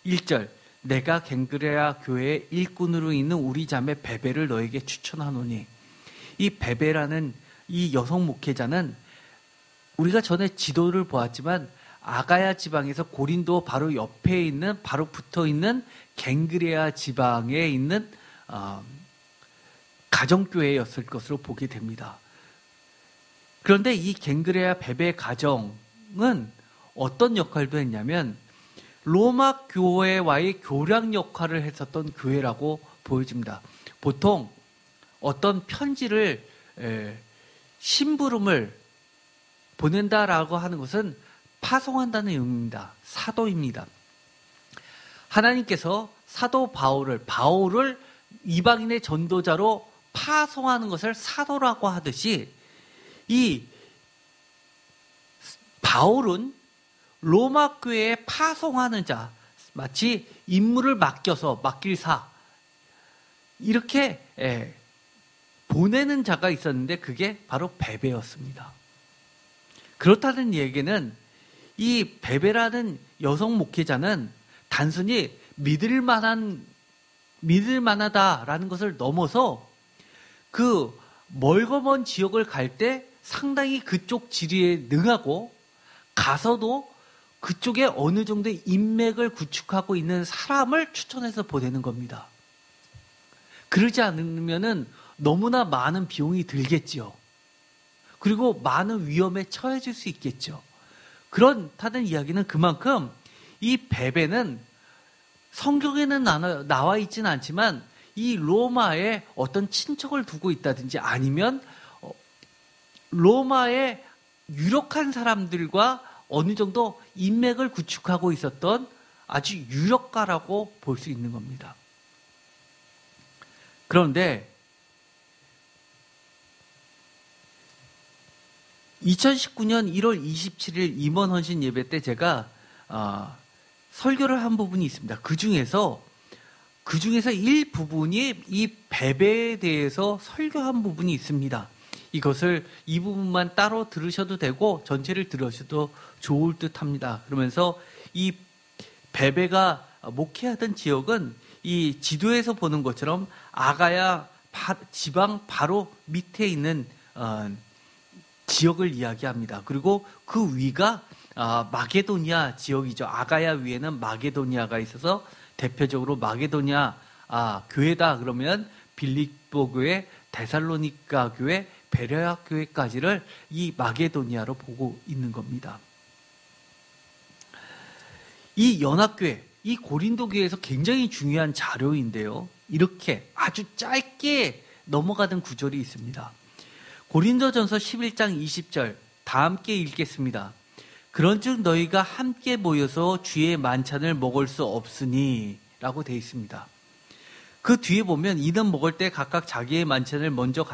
1절 내가 갱그레아 교회의 일꾼으로 있는 우리 자매 베베를 너에게 추천하노니, 이 베베라는 이 여성 목회자는 우리가 전에 지도를 보았지만 아가야 지방에서 고린도 바로 옆에 있는, 바로 붙어 있는 갱그레아 지방에 있는 가정교회였을 것으로 보게 됩니다. 그런데 이 갱그레아 베베 가정은 어떤 역할도 했냐면 로마 교회와의 교량 역할을 했었던 교회라고 보여집니다. 보통 어떤 편지를 심부름을 보낸다라고 하는 것은 파송한다는 의미입니다. 사도입니다. 하나님께서 사도 바울을 이방인의 전도자로 파송하는 것을 사도라고 하듯이 이 바울은 로마 교회에 파송하는 자, 마치 임무를 맡길 사, 이렇게 보내는 자가 있었는데 그게 바로 베베였습니다. 그렇다는 얘기는 이 베베라는 여성 목회자는 단순히 믿을 만하다라는 것을 넘어서 그 멀고 먼 지역을 갈 때 상당히 그쪽 지리에 능하고 가서도 그쪽에 어느 정도의 인맥을 구축하고 있는 사람을 추천해서 보내는 겁니다. 그러지 않으면은 너무나 많은 비용이 들겠지요. 그리고 많은 위험에 처해질 수 있겠죠. 그렇다는 이야기는 그만큼 이 베베는 성경에는 나와 있지는 않지만 이 로마에 어떤 친척을 두고 있다든지 아니면 로마의 유력한 사람들과 어느 정도 인맥을 구축하고 있었던 아주 유력가라고 볼 수 있는 겁니다. 그런데 2019년 1월 27일 임원 헌신 예배 때 제가 설교를 한 부분이 있습니다. 그 중에서 일부분이 이 베베에 대해서 설교한 부분이 있습니다. 이것을 이 부분만 따로 들으셔도 되고 전체를 들으셔도 좋을 듯합니다. 그러면서 이 베베가 목회하던 지역은 이 지도에서 보는 것처럼 아가야 지방 바로 밑에 있는 지역을 이야기합니다. 그리고 그 위가 마게도니아 지역이죠. 아가야 위에는 마게도니아가 있어서 대표적으로 마게도니아 교회다 그러면 빌립보 교회, 데살로니가 교회, 베레아 교회까지를 이 마게도니아로 보고 있는 겁니다. 이 연합교회, 이 고린도 교회에서 굉장히 중요한 자료인데요. 이렇게 아주 짧게 넘어가는 구절이 있습니다. 고린도전서 11장 20절 다 함께 읽겠습니다. 그런즉 너희가 함께 모여서 주의 만찬을 먹을 수 없으니 라고 되어 있습니다. 그 뒤에 보면 이는 먹을 때 각각 자기의 만찬을 먼저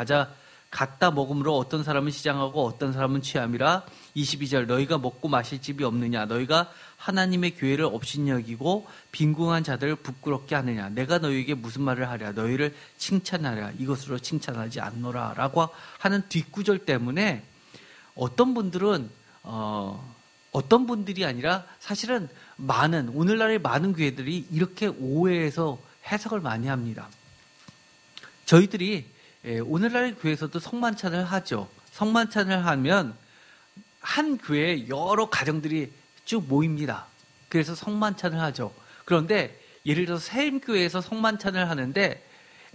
갖다 먹음으로 어떤 사람은 시장하고 어떤 사람은 취함이라. 22절 너희가 먹고 마실 집이 없느냐 너희가 하나님의 교회를 업신여기고 빈궁한 자들을 부끄럽게 하느냐 내가 너희에게 무슨 말을 하랴 너희를 칭찬하랴 이것으로 칭찬하지 않노라 라고 하는 뒷구절 때문에 어떤 분들이 아니라 사실은 오늘날의 많은 교회들이 이렇게 오해해서 해석을 많이 합니다. 저희들이 오늘날의 교회에서도 성만찬을 하죠. 성만찬을 하면 한 교회에 여러 가정들이 쭉 모입니다. 그래서 성만찬을 하죠. 그런데 예를 들어서 세임교회에서 성만찬을 하는데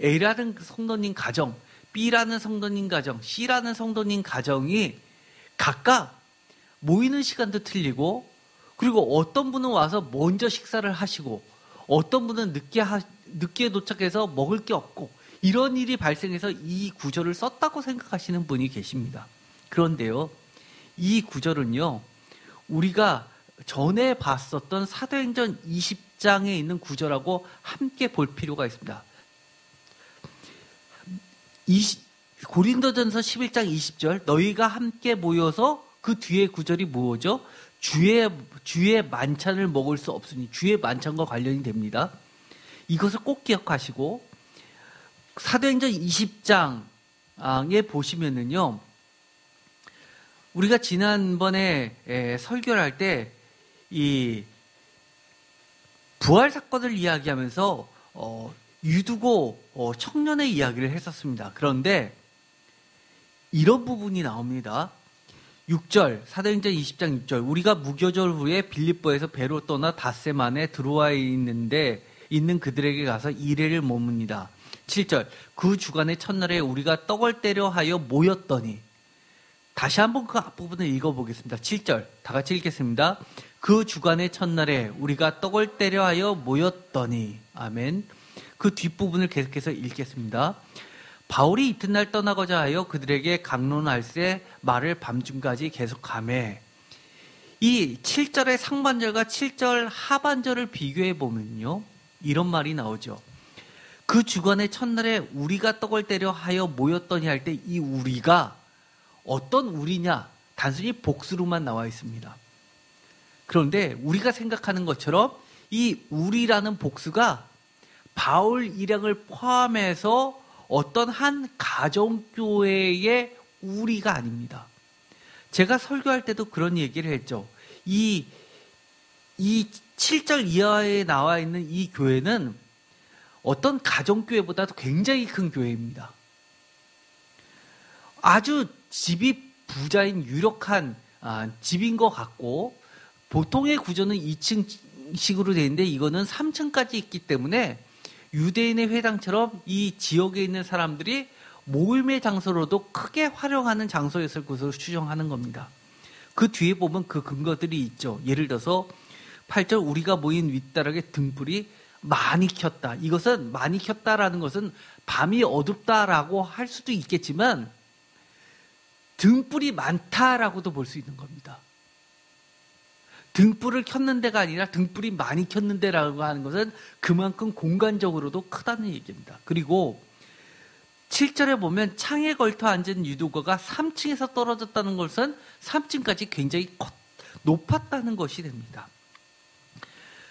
A라는 성도님 가정, B라는 성도님 가정, C라는 성도님 가정이 각각 모이는 시간도 틀리고 그리고 어떤 분은 와서 먼저 식사를 하시고 어떤 분은 늦게 도착해서 먹을 게 없고 이런 일이 발생해서 이 구절을 썼다고 생각하시는 분이 계십니다. 그런데요, 이 구절은요, 우리가 전에 봤었던 사도행전 20장에 있는 구절하고 함께 볼 필요가 있습니다. 고린도전서 11장 20절 너희가 함께 모여서 그 뒤에 구절이 뭐죠? 주의 만찬을 먹을 수 없으니 주의 만찬과 관련이 됩니다. 이것을 꼭 기억하시고 사도행전 20장에 보시면은요, 우리가 지난번에 설교를 할 때 이 부활 사건을 이야기하면서 유두고 청년의 이야기를 했었습니다. 그런데 이런 부분이 나옵니다. 6절 사도행전 20장 6절 우리가 무교절 후에 빌립보에서 배로 떠나 닷새만에 들어와 있는 그들에게 가서 이레를 머뭅니다. 7절 그 주간의 첫날에 우리가 떡을 떼려 하여 모였더니 다시 한번 그 앞부분을 읽어보겠습니다. 7절 다 같이 읽겠습니다. 그 주간의 첫날에 우리가 떡을 떼려 하여 모였더니 아멘. 그 뒷부분을 계속해서 읽겠습니다. 바울이 이튿날 떠나고자 하여 그들에게 강론할세 말을 밤중까지 계속하매. 이 7절의 상반절과 7절 하반절을 비교해 보면요, 이런 말이 나오죠. 그 주간의 첫날에 우리가 떡을 떼려 하여 모였더니 할 때 이 우리가 어떤 우리냐? 단순히 복수로만 나와 있습니다. 그런데 우리가 생각하는 것처럼 이 우리라는 복수가 바울 일행을 포함해서 어떤 한 가정교회의 우리가 아닙니다. 제가 설교할 때도 그런 얘기를 했죠. 이 7절 이하에 나와 있는 이 교회는 어떤 가정교회보다도 굉장히 큰 교회입니다. 아주 집이 부자인 유력한 집인 것 같고, 보통의 구조는 2층식으로 되어 있는데 이거는 3층까지 있기 때문에 유대인의 회당처럼 이 지역에 있는 사람들이 모임의 장소로도 크게 활용하는 장소였을 것으로 추정하는 겁니다. 그 뒤에 보면 그 근거들이 있죠. 예를 들어서 8절 우리가 모인 윗다락에 등불이 많이 켰다. 이것은 많이 켰다라는 것은 밤이 어둡다라고 할 수도 있겠지만 등불이 많다라고도 볼 수 있는 겁니다. 등불을 켰는 데가 아니라 등불이 많이 켰는 데라고 하는 것은 그만큼 공간적으로도 크다는 얘기입니다. 그리고 7절에 보면 창에 걸터 앉은 유두거가 3층에서 떨어졌다는 것은 3층까지 굉장히 높았다는 것이 됩니다.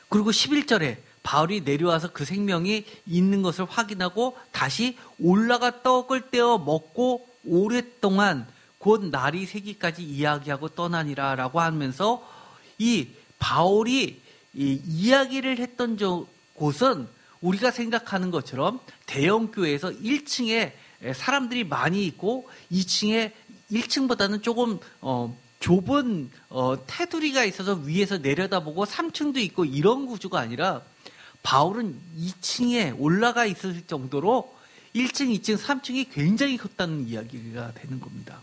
그리고 11절에 바울이 내려와서 그 생명이 있는 것을 확인하고 다시 올라가 떡을 떼어 먹고 오랫동안 곧 날이 새기까지 이야기하고 떠나니라 라고 하면서 이 바울이 이야기를 했던 곳은 우리가 생각하는 것처럼 대형교회에서 1층에 사람들이 많이 있고 2층에 1층보다는 조금 좁은 테두리가 있어서 위에서 내려다보고 3층도 있고 이런 구조가 아니라 바울은 2층에 올라가 있을 정도로 1층, 2층, 3층이 굉장히 컸다는 이야기가 되는 겁니다.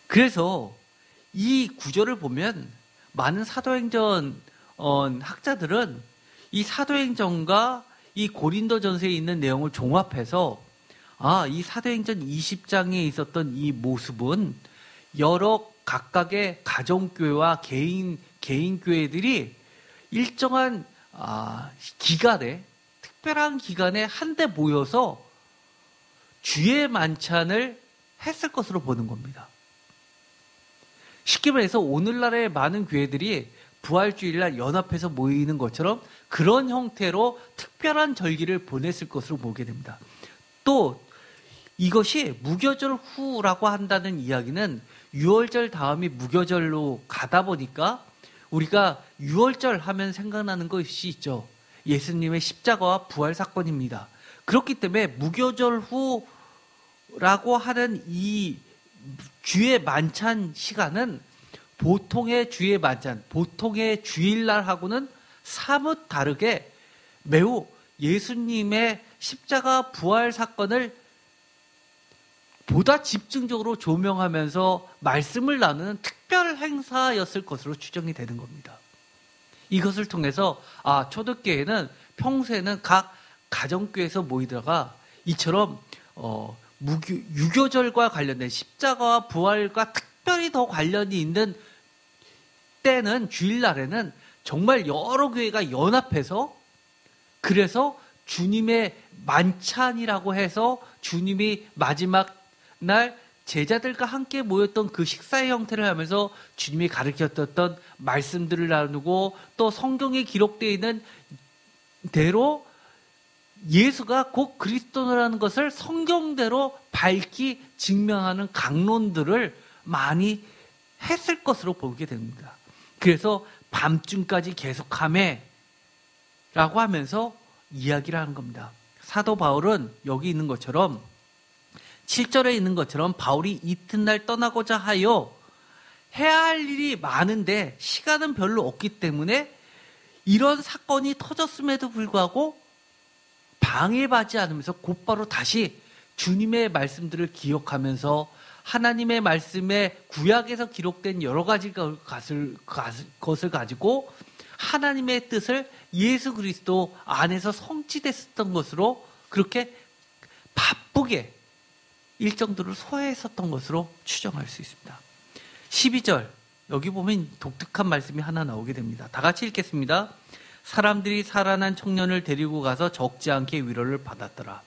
그래서 이 구조를 보면 많은 사도행전 학자들은 이 사도행전과 이 고린도전서에 있는 내용을 종합해서 이 사도행전 20장에 있었던 이 모습은 여러 각각의 가정교회와 개인 교회들이 일정한 기간에 특별한 기간에 한데 모여서 주의 만찬을 했을 것으로 보는 겁니다. 쉽게 말해서 오늘날의 많은 교회들이 부활주일날 연합해서 모이는 것처럼 그런 형태로 특별한 절기를 보냈을 것으로 보게 됩니다. 또 이것이 무교절 후라고 한다는 이야기는 유월절 다음이 무교절로 가다 보니까 우리가 유월절 하면 생각나는 것이 있죠. 예수님의 십자가와 부활 사건입니다. 그렇기 때문에 무교절 후라고 하는 이 주의 만찬 시간은 보통의 주의 만찬, 보통의 주일날하고는 사뭇 다르게 매우 예수님의 십자가 부활 사건을 보다 집중적으로 조명하면서 말씀을 나누는 특별 행사였을 것으로 추정이 되는 겁니다. 이것을 통해서 초대교회는 평소에는 각 가정교회에서 모이다가 이처럼 유교절과 관련된 십자가와 부활과 특별히 더 관련이 있는 때는 주일날에는 정말 여러 교회가 연합해서 그래서 주님의 만찬이라고 해서 주님이 마지막 날 제자들과 함께 모였던 그 식사의 형태를 하면서 주님이 가르쳤던 말씀들을 나누고 또 성경에 기록되어 있는 대로 예수가 곧 그리스도라는 것을 성경대로 밝히 증명하는 강론들을 많이 했을 것으로 보게 됩니다. 그래서 밤중까지 계속하매 라고 하면서 이야기를 하는 겁니다. 사도 바울은 여기 있는 것처럼 7절에 있는 것처럼 바울이 이튿날 떠나고자 하여 해야 할 일이 많은데 시간은 별로 없기 때문에 이런 사건이 터졌음에도 불구하고 방해받지 않으면서 곧바로 다시 주님의 말씀들을 기억하면서 하나님의 말씀에 구약에서 기록된 여러 가지 것을 가지고 하나님의 뜻을 예수 그리스도 안에서 성취됐었던 것으로 그렇게 바쁘게 일정들을 소화했었던 것으로 추정할 수 있습니다. 12절 여기 보면 독특한 말씀이 하나 나오게 됩니다. 다 같이 읽겠습니다. 사람들이 살아난 청년을 데리고 가서 적지 않게 위로를 받았더라.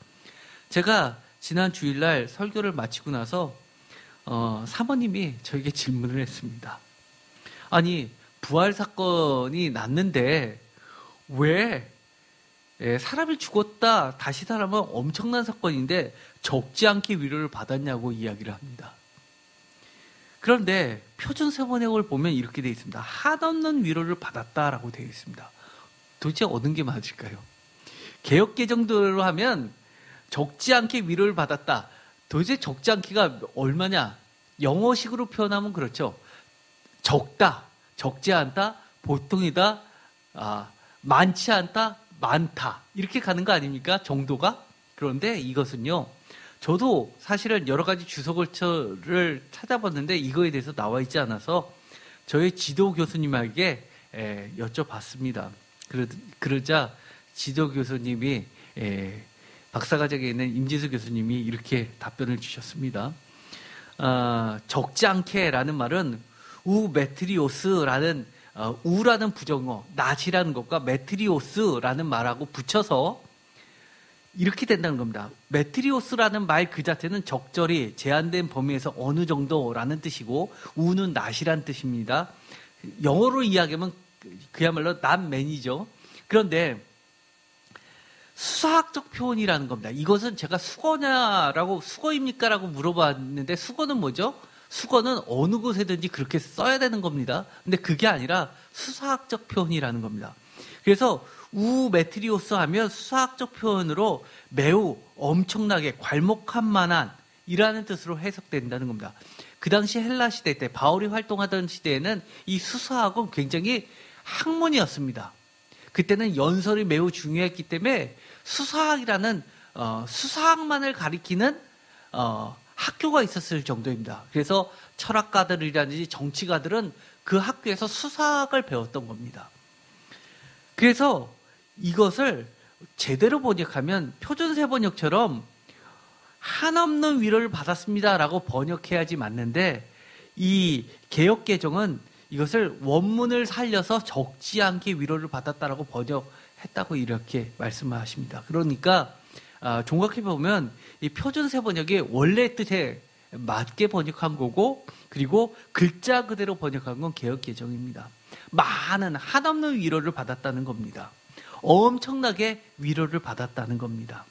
제가 지난 주일날 설교를 마치고 나서 사모님이 저에게 질문을 했습니다. 아니, 부활 사건이 났는데 왜 사람이 죽었다 다시 살아면 엄청난 사건인데 적지 않게 위로를 받았냐고 이야기를 합니다. 그런데 표준세번역을 보면 이렇게 되어 있습니다. 한없는 위로를 받았다라고 되어 있습니다. 도대체 어느 게 맞을까요? 개역개정대로 하면 적지 않게 위로를 받았다. 도대체 적지 않기가 얼마냐? 영어식으로 표현하면 그렇죠. 적다, 적지 않다, 보통이다, 많지 않다, 많다. 이렇게 가는 거 아닙니까? 정도가? 그런데 이것은요. 저도 사실은 여러 가지 주석을 찾아봤는데 이거에 대해서 나와 있지 않아서 저희 지도 교수님에게 여쭤봤습니다. 그러자 지도 교수님이 박사과정에 있는 임지수 교수님이 이렇게 답변을 주셨습니다. 적지 않게라는 말은 우메트리오스라는 우라는 부정어, 낫이라는 것과 메트리오스라는 말하고 붙여서 이렇게 된다는 겁니다. 메트리오스라는 말 그 자체는 적절히 제한된 범위에서 어느 정도라는 뜻이고 우는 낫이라는 뜻입니다. 영어로 이야기하면 그야말로 not many죠. 그런데 수학적 표현이라는 겁니다. 이것은 제가 수거입니까? 라고 물어봤는데 수거는 뭐죠? 수거는 어느 곳에든지 그렇게 써야 되는 겁니다. 근데 그게 아니라 수사학적 표현이라는 겁니다. 그래서 우메트리오스 하면 수학적 표현으로 매우 엄청나게 괄목한 만한 이라는 뜻으로 해석된다는 겁니다. 그 당시 헬라 시대 때 바울이 활동하던 시대에는 이 수사학은 굉장히 학문이었습니다. 그때는 연설이 매우 중요했기 때문에 수사학이라는 수사학만을 가리키는 학교가 있었을 정도입니다. 그래서 철학가들이라든지 정치가들은 그 학교에서 수사학을 배웠던 겁니다. 그래서 이것을 제대로 번역하면 표준세 번역처럼 한없는 위로를 받았습니다라고 번역해야지 맞는데 이 개역개정은 이것을 원문을 살려서 적지 않게 위로를 받았다라고 번역했다고 이렇게 말씀하십니다. 그러니까 종각해 보면 이 표준세 번역이 원래 뜻에 맞게 번역한 거고 그리고 글자 그대로 번역한 건 개역개정입니다. 많은 한없는 위로를 받았다는 겁니다. 엄청나게 위로를 받았다는 겁니다.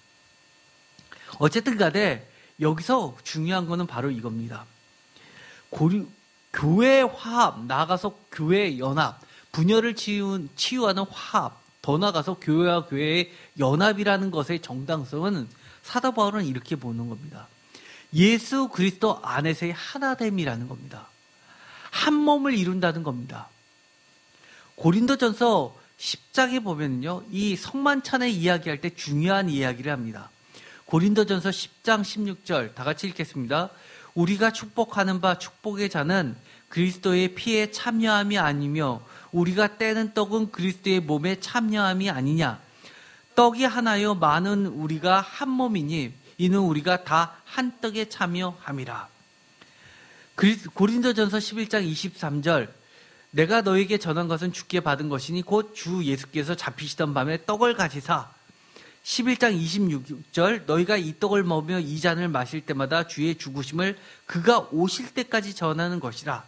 어쨌든 간에 여기서 중요한 거는 바로 이겁니다. 교회 화합, 나아가서 교회 연합, 분열을 치유하는 화합, 더 나아가서 교회와 교회의 연합이라는 것의 정당성은 사도 바울은 이렇게 보는 겁니다. 예수 그리스도 안에서의 하나됨이라는 겁니다. 한 몸을 이룬다는 겁니다. 고린도전서 10장에 보면요, 이 성만찬의 이야기할 때 중요한 이야기를 합니다. 고린도전서 10장 16절 다 같이 읽겠습니다. 우리가 축복하는 바 축복의 자는 그리스도의 피에 참여함이 아니며 우리가 떼는 떡은 그리스도의 몸에 참여함이 아니냐. 떡이 하나요 많은 우리가 한 몸이니 이는 우리가 다 한 떡에 참여함이라. 고린도전서 11장 23절 내가 너에게 전한 것은 주께 받은 것이니 곧 주 예수께서 잡히시던 밤에 떡을 가지사 11장 26절 너희가 이 떡을 먹으며 이 잔을 마실 때마다 주의 죽으심을 그가 오실 때까지 전하는 것이라.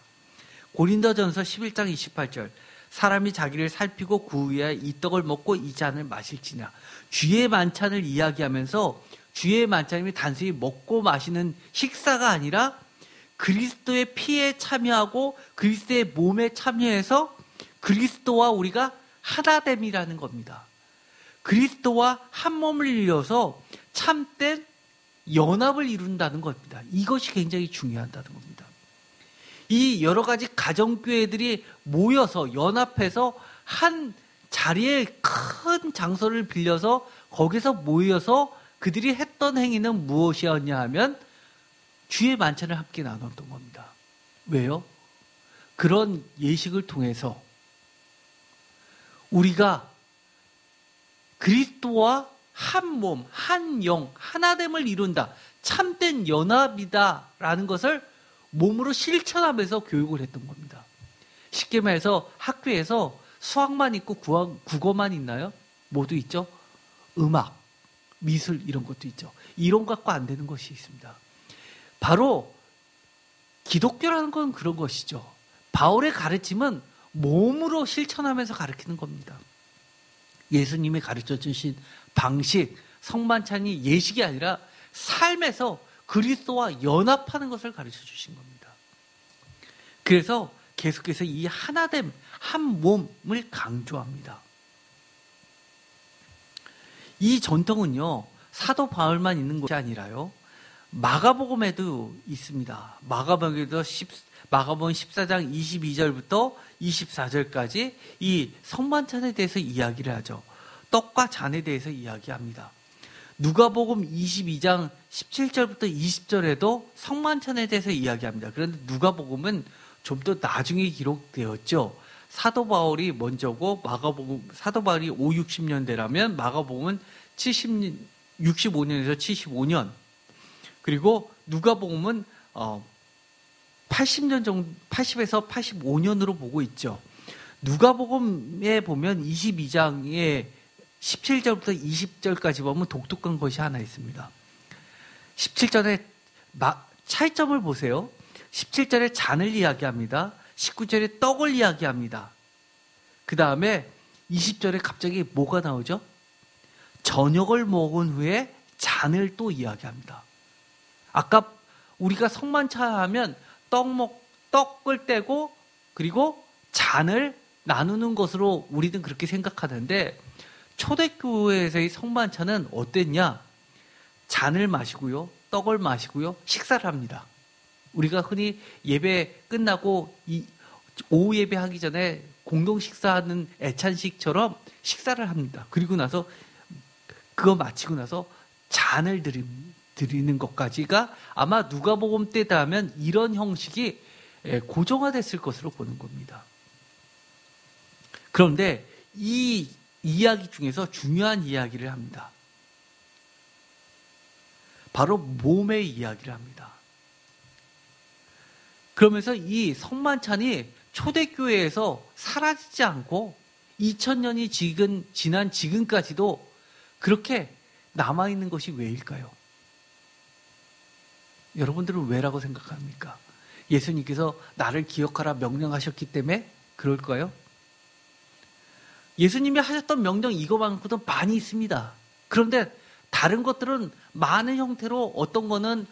고린도전서 11장 28절 사람이 자기를 살피고 그 위에 이 떡을 먹고 이 잔을 마실지냐. 주의 만찬을 이야기하면서 주의 만찬이 단순히 먹고 마시는 식사가 아니라 그리스도의 피에 참여하고 그리스도의 몸에 참여해서 그리스도와 우리가 하나됨이라는 겁니다. 그리스도와 한 몸을 이뤄서 참된 연합을 이룬다는 겁니다. 이것이 굉장히 중요하다는 겁니다. 이 여러 가지 가정교회들이 모여서 연합해서 한 자리에 큰 장소를 빌려서 거기서 모여서 그들이 했던 행위는 무엇이었냐 하면 주의 만찬을 함께 나눴던 겁니다. 왜요? 그런 예식을 통해서 우리가 그리스도와 한 몸, 한 영, 하나됨을 이룬다. 참된 연합이다라는 것을 몸으로 실천하면서 교육을 했던 겁니다. 쉽게 말해서 학교에서 수학만 있고 국어만 있나요? 모두 있죠? 음악, 미술 이런 것도 있죠. 이런 거 갖고 안 되는 것이 있습니다. 바로 기독교라는 건 그런 것이죠. 바울의 가르침은 몸으로 실천하면서 가르치는 겁니다. 예수님이 가르쳐 주신 방식, 성만찬이 예식이 아니라 삶에서 그리스도와 연합하는 것을 가르쳐 주신 겁니다. 그래서 계속해서 이 하나됨, 한 몸을 강조합니다. 이 전통은요, 사도 바울만 있는 것이 아니라요, 마가복음에도 있습니다. 마가복음 14장 22절부터 24절까지 이 성만찬에 대해서 이야기를 하죠. 떡과 잔에 대해서 이야기합니다. 누가복음 22장 17절부터 20절에도 성만찬에 대해서 이야기합니다. 그런데 누가복음은 좀 더 나중에 기록되었죠. 사도 바울이 먼저고 사도 바울이 60년대라면 마가복음은 65년에서 75년, 그리고 누가복음은 80년 정도, 80에서 85년으로 보고 있죠. 누가복음에 보면 22장에 17절부터 20절까지 보면 독특한 것이 하나 있습니다. 17절에 차이점을 보세요. 17절에 잔을 이야기합니다. 19절에 떡을 이야기합니다. 그 다음에 20절에 갑자기 뭐가 나오죠? 저녁을 먹은 후에 잔을 또 이야기합니다. 아까 우리가 성만찬 하면 떡을 떼고 그리고 잔을 나누는 것으로 우리는 그렇게 생각하는데, 초대교회에서의 성만찬은 어땠냐? 잔을 마시고요, 떡을 마시고요, 식사를 합니다. 우리가 흔히 예배 끝나고 오후 예배 하기 전에 공동 식사하는 애찬식처럼 식사를 합니다. 그리고 나서 그거 마치고 나서 잔을 드리는 것까지가 아마 누가복음 때다 하면 이런 형식이 고정화됐을 것으로 보는 겁니다. 그런데 이 이야기 중에서 중요한 이야기를 합니다. 바로 몸의 이야기를 합니다. 그러면서 이 성만찬이 초대교회에서 사라지지 않고 2000년이 지난 지금까지도 그렇게 남아있는 것이 왜일까요? 여러분들은 왜라고 생각합니까? 예수님께서 나를 기억하라 명령하셨기 때문에 그럴까요? 예수님이 하셨던 명령 이거만큼도 많이 있습니다. 그런데 다른 것들은 많은 형태로 어떤 거는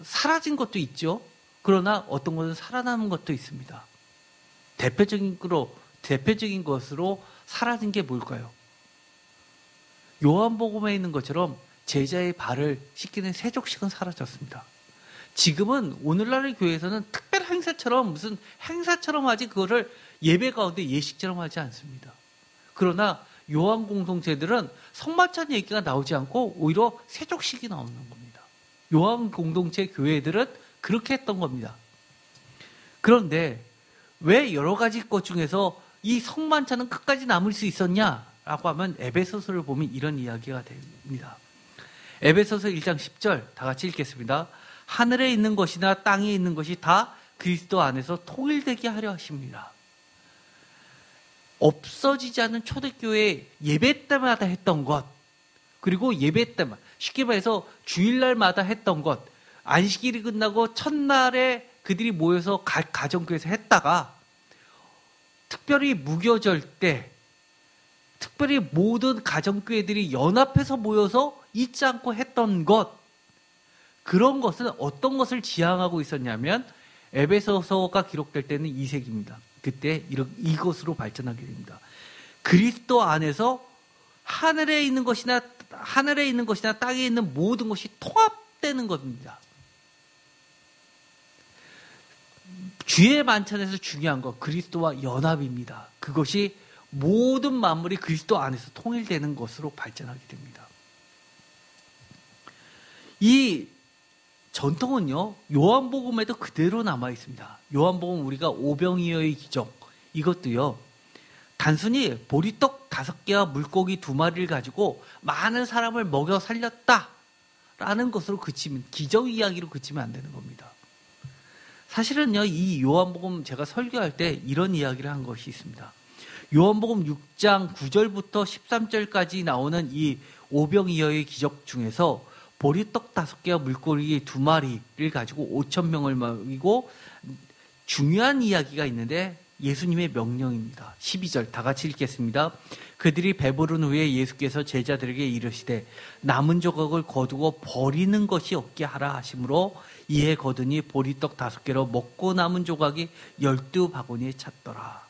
사라진 것도 있죠. 그러나 어떤 것은 살아남은 것도 있습니다. 대표적인 것으로 사라진 게 뭘까요? 요한복음에 있는 것처럼 제자의 발을 씻기는 세족식은 사라졌습니다. 지금은 오늘날의 교회에서는 특별 행사처럼 무슨 행사처럼 하지 그거를 예배 가운데 예식처럼 하지 않습니다. 그러나 요한 공동체들은 성만찬 얘기가 나오지 않고 오히려 세족식이 나오는 겁니다. 요한 공동체 교회들은 그렇게 했던 겁니다. 그런데 왜 여러 가지 것 중에서 이 성만찬은 끝까지 남을 수 있었냐라고 하면 에베소서를 보면 이런 이야기가 됩니다. 에베소서 1장 10절 다 같이 읽겠습니다. 하늘에 있는 것이나 땅에 있는 것이 다 그리스도 안에서 통일되게 하려 하십니다. 없어지지 않는 초대교회 예배 때마다 했던 것, 그리고 예배 때마다 쉽게 말해서 주일날마다 했던 것, 안식일이 끝나고 첫날에 그들이 모여서 가정교회에서 했다가 특별히 무교절 때 특별히 모든 가정교회들이 연합해서 모여서 잊지 않고 했던 것, 그런 것은 어떤 것을 지향하고 있었냐면 에베소서가 기록될 때는 2세기입니다. 그때 이것으로 발전하게 됩니다. 그리스도 안에서 하늘에 있는 것이나 땅에 있는 모든 것이 통합되는 겁니다. 주의 만찬에서 중요한 것, 그리스도와 연합입니다. 그것이 모든 만물이 그리스도 안에서 통일되는 것으로 발전하게 됩니다. 이 전통은요, 요한복음에도 그대로 남아 있습니다. 요한복음 우리가 오병이어의 기적, 이것도요, 단순히 보리떡 5개와 물고기 2마리를 가지고 많은 사람을 먹여 살렸다라는 것으로 기적 이야기로 그치면 안 되는 겁니다. 사실은요, 이 요한복음 제가 설교할 때 이런 이야기를 한 것이 있습니다. 요한복음 6장 9절부터 13절까지 나오는 이 오병이어의 기적 중에서 보리떡 5개와 물고기 2마리를 가지고 5,000명을 먹이고 중요한 이야기가 있는데 예수님의 명령입니다. 12절 다 같이 읽겠습니다. 그들이 배부른 후에 예수께서 제자들에게 이르시되 남은 조각을 거두고 버리는 것이 없게 하라 하심으로 이에 거두니 보리떡 5개로 먹고 남은 조각이 12바구니에 찼더라.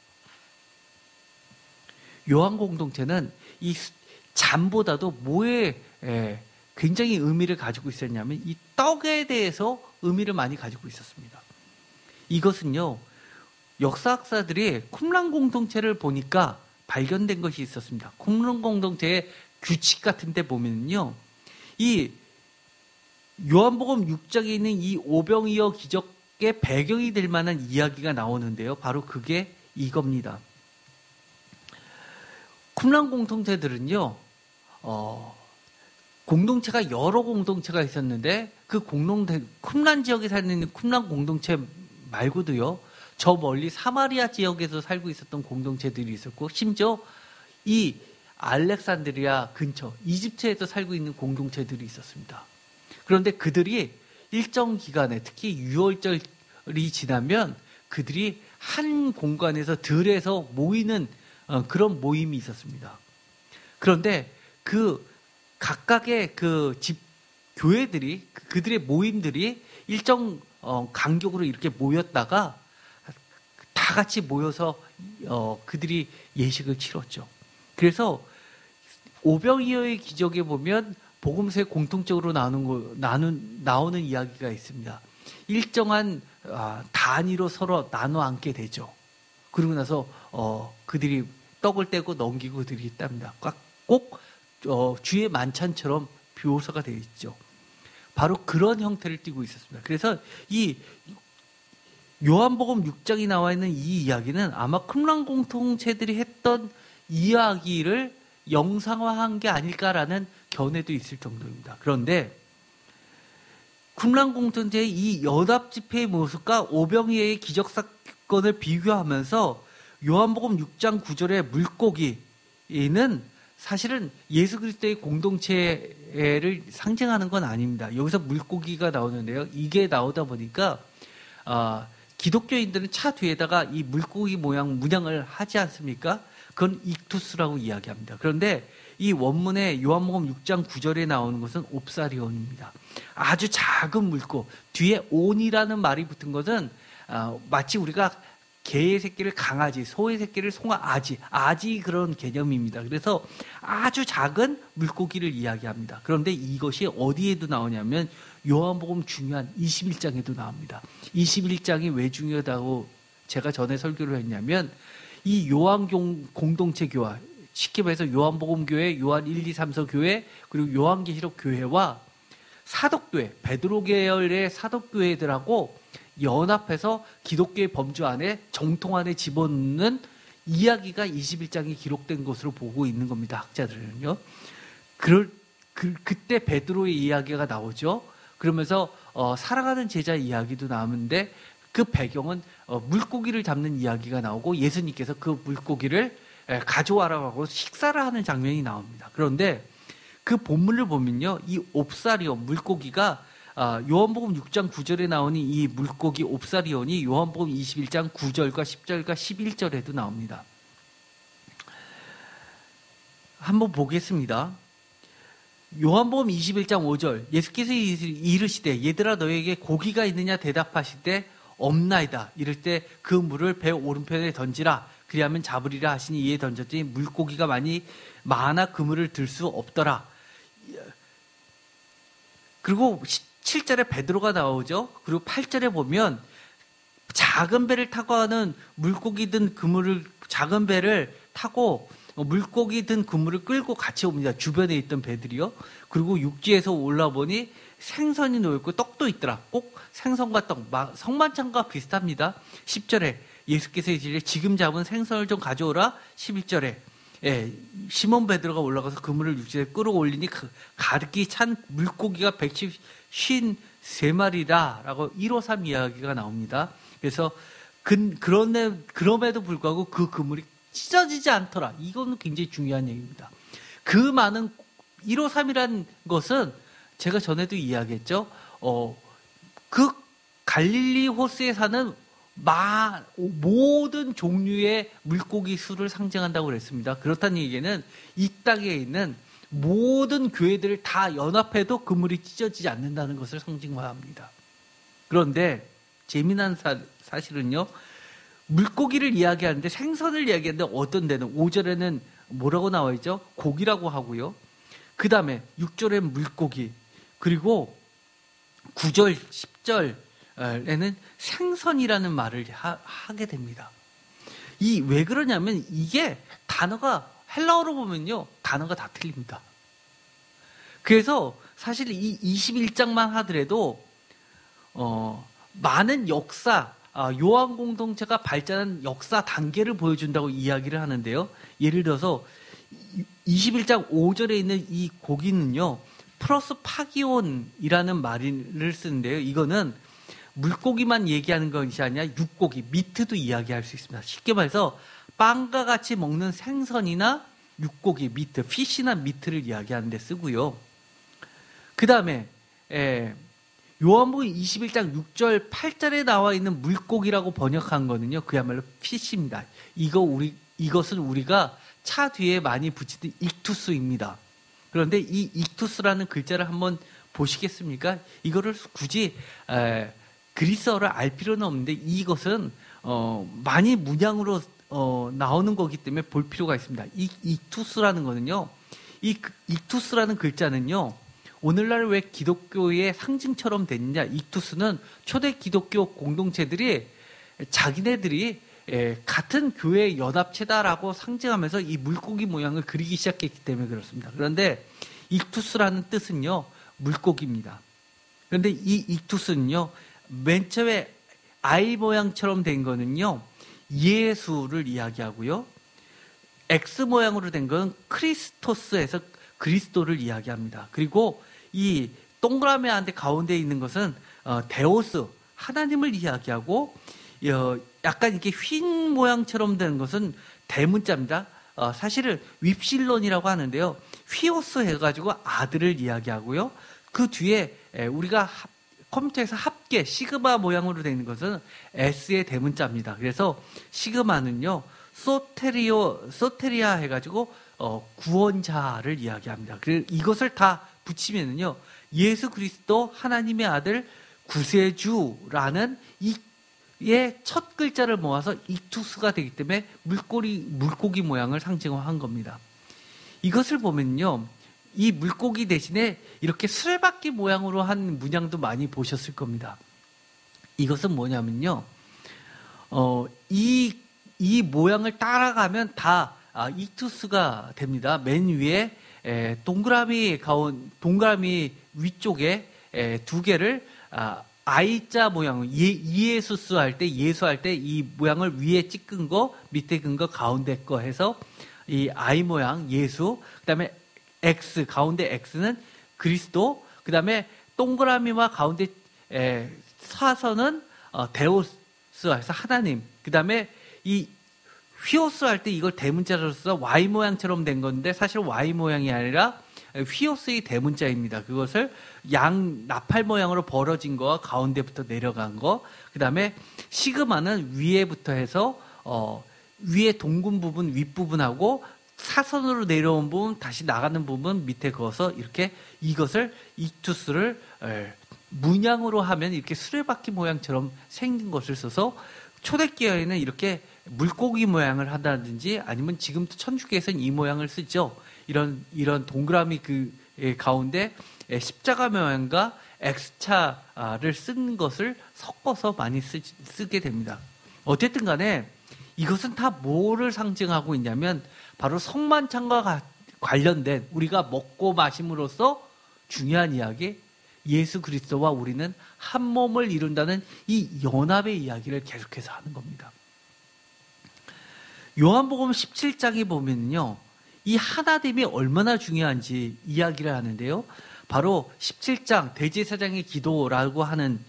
요한 공동체는 이 잠보다도 뭐에 굉장히 의미를 가지고 있었냐면 이 떡에 대해서 의미를 많이 가지고 있었습니다. 이것은요, 역사학자들이 쿰란 공동체를 보니까 발견된 것이 있었습니다. 쿰란 공동체의 규칙 같은 데 보면요, 이 요한복음 6장에 있는 이 오병이어 기적의 배경이 될 만한 이야기가 나오는데요. 바로 그게 이겁니다. 쿰란 공동체들은요, 공동체가 여러 공동체가 있었는데 그 쿰란 지역에 사는 쿰란 공동체 말고도요, 저 멀리 사마리아 지역에서 살고 있었던 공동체들이 있었고, 심지어 이 알렉산드리아 근처 이집트에서 살고 있는 공동체들이 있었습니다. 그런데 그들이 일정 기간에, 특히 유월절이 지나면 그들이 한 공간에서 들에서 모이는 그런 모임이 있었습니다. 그런데 그 각각의 그 집 교회들이, 그들의 모임들이 일정 간격으로 이렇게 모였다가 다 같이 모여서 그들이 예식을 치렀죠. 그래서 오병이어의 기적에 보면 복음서에 공통적으로 나오는 이야기가 있습니다. 일정한 단위로 서로 나눠 앉게 되죠. 그러고 나서 그들이 떡을 떼고 넘기고 그들이 있답니다. 꼭 주의 만찬처럼 묘사가 되어 있죠. 바로 그런 형태를 띠고 있었습니다. 그래서 이 요한복음 6장이 나와 있는 이 이야기는 아마 쿰란 공동체들이 했던 이야기를 영상화한 게 아닐까라는 견해도 있을 정도입니다. 그런데 쿰란 공동체의 이 연합 집회의 모습과 오병이어의 기적 사건을 비교하면서 요한복음 6장 9절의 물고기는 사실은 예수 그리스도의 공동체를 상징하는 건 아닙니다. 여기서 물고기가 나오는데요. 이게 나오다 보니까 기독교인들은 차 뒤에다가 이 물고기 모양 문양을 하지 않습니까? 그건 익투스라고 이야기합니다. 그런데 이 원문의 요한복음 6장 9절에 나오는 것은 옵사리온입니다. 아주 작은 물고 뒤에 온이라는 말이 붙은 것은 마치 우리가 개의 새끼를 강아지, 소의 새끼를 아지 그런 개념입니다. 그래서 아주 작은 물고기를 이야기합니다. 그런데 이것이 어디에도 나오냐면 요한복음 중요한 21장에도 나옵니다. 21장이 왜 중요하다고 제가 전에 설교를 했냐면 이 요한 공동체 교회, 쉽게 말해서 요한복음 교회, 요한 1, 2, 3서 교회, 그리고 요한계시록 교회와 사독교회, 베드로 계열의 사독교회들하고 연합해서 기독교의 범주 안에, 정통 안에 집어넣는 이야기가 21장에 기록된 것으로 보고 있는 겁니다. 학자들은요. 그때 베드로의 이야기가 나오죠. 그러면서 사랑하는 제자 이야기도 나오는데 그 배경은 물고기를 잡는 이야기가 나오고 예수님께서 그 물고기를 가져와라고 하고 식사를 하는 장면이 나옵니다. 그런데 그 본문을 보면요, 이 옵사리온 물고기가 요한복음 6장 9절에 나오는 이 물고기 옵사리온이 요한복음 21장 9절과 10절과 11절에도 나옵니다. 한번 보겠습니다. 요한복음 21장 5절, 예수께서 이르시되 얘들아 너에게 고기가 있느냐 대답하실 때 없나이다. 이럴 때 그 물을 배 오른편에 던지라. 그리하면 잡으리라 하시니 이에 던졌더니 물고기가 많아 그물을 들 수 없더라. 그리고 7절에 베드로가 나오죠. 그리고 8절에 보면 작은 배를 타고 하는 물고기 든 그물을, 작은 배를 타고 물고기 든 그물을 끌고 같이 옵니다. 주변에 있던 배들이요. 그리고 육지에서 올라보니 생선이 놓여있고 떡도 있더라. 꼭 생선과 떡, 성만찬과 비슷합니다. 10절에 예수께서 이제 지금 잡은 생선을 좀 가져오라. 11절에 시몬 베드로가 올라가서 그물을 육지에 끌어올리니 가득히 찬 물고기가 153마리라라고 153 이야기가 나옵니다. 그래서 그럼에도 불구하고 그 그물이 찢어지지 않더라. 이거는 굉장히 중요한 얘기입니다. 그 많은 153이라는 것은 제가 전에도 이야기했죠. 그 갈릴리 호수에 사는 모든 종류의 물고기 수를 상징한다고 그랬습니다. 그렇다는 얘기는 이 땅에 있는 모든 교회들을 다 연합해도 그물이 찢어지지 않는다는 것을 상징화합니다. 그런데 재미난 사실은요, 물고기를 이야기하는데, 생선을 이야기하는데 어떤 데는 5절에는 뭐라고 나와 있죠? 고기라고 하고요. 그 다음에 6절엔 물고기, 그리고 9절, 10절에는 생선이라는 말을 하게 됩니다. 왜 그러냐면 이게 단어가 헬라어로 보면요, 단어가 다 틀립니다. 그래서 사실 이 21장만 하더라도 많은 역사, 요한 공동체가 발전한 역사 단계를 보여준다고 이야기를 하는데요. 예를 들어서 21장 5절에 있는 이 고기는요, 플러스 파기온이라는 말을 쓰는데요. 이거는 물고기만 얘기하는 것이 아니라 육고기, 미트도 이야기할 수 있습니다. 쉽게 말해서 빵과 같이 먹는 생선이나 육고기, 미트, 피시나 미트를 이야기하는 데 쓰고요. 그 다음에 요한복음 21장 6절 8절에 나와 있는 물고기라고 번역한 거는요, 그야말로 피시입니다. 이것은 우리가 차 뒤에 많이 붙이는 익투스입니다. 그런데 이 익투스라는 글자를 한번 보시겠습니까? 이거를 굳이 그리스어를 알 필요는 없는데, 이것은 많이 문양으로 나오는 거기 때문에 볼 필요가 있습니다. 이 익투스라는 거는요, 이 익투스라는 글자는요, 오늘날 왜 기독교의 상징처럼 됐느냐, 익투스는 초대 기독교 공동체들이 자기네들이 같은 교회의 연합체다라고 상징하면서 이 물고기 모양을 그리기 시작했기 때문에 그렇습니다. 그런데 익투스라는 뜻은요, 물고기입니다. 그런데 이 익투스는요, 맨 처음에 아이 모양처럼 된 거는요, 예수를 이야기하고요, X 모양으로 된 건 크리스토스에서 그리스도를 이야기합니다. 그리고 이 동그라미 안에 가운데 있는 것은 데오스, 하나님을 이야기하고, 약간 이렇게 휜 모양처럼 된 것은 대문자입니다. 사실은 윕실론이라고 하는데요, 휘오스 해가지고 아들을 이야기하고요. 그 뒤에 우리가 컴퓨터에서 합계, 시그마 모양으로 되어 있는 것은 S의 대문자입니다. 그래서 시그마는요, 소테리아 해가지고 구원자를 이야기합니다. 그래서 이것을 다 붙이면은요, 예수 그리스도 하나님의 아들 구세주라는 이의 첫 글자를 모아서 익투스가 되기 때문에 물고기 모양을 상징화한 겁니다. 이것을 보면요, 이 물고기 대신에 이렇게 수레바퀴 모양으로 한 문양도 많이 보셨을 겁니다. 이것은 뭐냐면요, 이 모양을 따라가면 다 익투스가 됩니다. 맨 위에 동그라미 위쪽에 두 개를 I자 모양, 이에수스 할 때, 예수할 때 이 모양을 위에 찍은 거, 밑에 근 거, 가운데 거 해서 이 I 모양, 예수, 그 다음에 X, 가운데 X는 그리스도, 그 다음에 동그라미와 가운데 사선은 데오스 해서 하나님, 그 다음에 이 휘오스 할 때 이걸 대문자로 써서 Y 모양처럼 된 건데, 사실 Y 모양이 아니라 휘오스의 대문자입니다. 그것을 나팔 모양으로 벌어진 거와 가운데부터 내려간 거, 그 다음에 시그마는 위에부터 해서 위에 동군 부분, 윗부분하고 사선으로 내려온 부분, 다시 나가는 부분 밑에 그어서 이렇게 이것을 익투스를 문양으로 하면 이렇게 수레바퀴 모양처럼 생긴 것을 써서 초대교회는 이렇게 물고기 모양을 한다든지, 아니면 지금도 천주교에서는 이 모양을 쓰죠. 이런 동그라미 그 가운데 십자가 모양과 X자를 쓴 것을 섞어서 많이 쓰게 됩니다. 어쨌든 간에 이것은 다 뭐를 상징하고 있냐면, 바로 성만찬과 관련된 우리가 먹고 마심으로써 중요한 이야기, 예수 그리스도와 우리는 한 몸을 이룬다는 이 연합의 이야기를 계속해서 하는 겁니다. 요한복음 17장에 보면요, 이 하나됨이 얼마나 중요한지 이야기를 하는데요. 바로 17장 대제사장의 기도라고 하는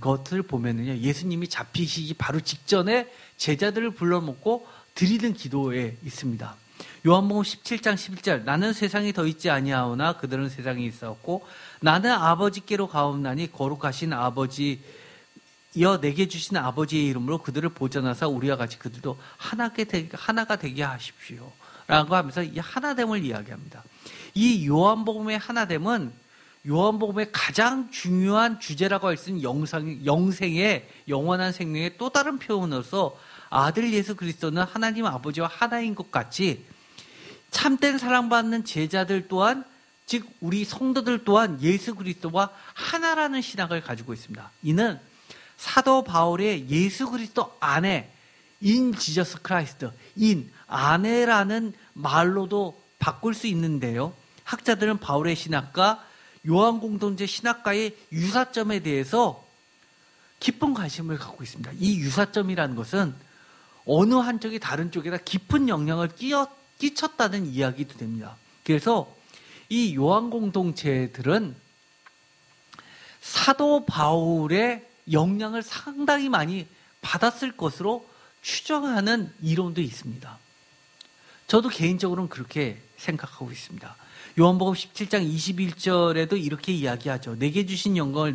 것을 보면은요, 예수님이 잡히시기 바로 직전에 제자들을 불러놓고 드리는 기도에 있습니다. 요한복음 17장 11절 나는 세상에 더 있지 아니하오나 그들은 세상에 있었고 나는 아버지께로 가옵나니 거룩하신 아버지여 내게 주신 아버지의 이름으로 그들을 보전하사 우리와 같이 그들도 하나가 되게 하십시오 라고 하면서 이 하나됨을 이야기합니다. 이 요한복음의 하나됨은 요한복음의 가장 중요한 주제라고 할 수 있는 영생의 영원한 생명의 또 다른 표현으로서 아들 예수 그리스도는 하나님 아버지와 하나인 것 같이 참된 사랑받는 제자들 또한 즉 우리 성도들 또한 예수 그리스도와 하나라는 신학을 가지고 있습니다. 이는 사도 바울의 예수 그리스도 안에 in Jesus Christ, in 안에라는 말로도 바꿀 수 있는데요. 학자들은 바울의 신학과 요한 공동체 신학과의 유사점에 대해서 깊은 관심을 갖고 있습니다. 이 유사점이라는 것은 어느 한쪽이 다른 쪽에다 깊은 영향을 끼쳤다는 이야기도 됩니다. 그래서 이 요한 공동체들은 사도 바울의 영향을 상당히 많이 받았을 것으로 추정하는 이론도 있습니다. 저도 개인적으로는 그렇게 생각하고 있습니다. 요한복음 17장 21절에도 이렇게 이야기하죠. 내게 주신 영광을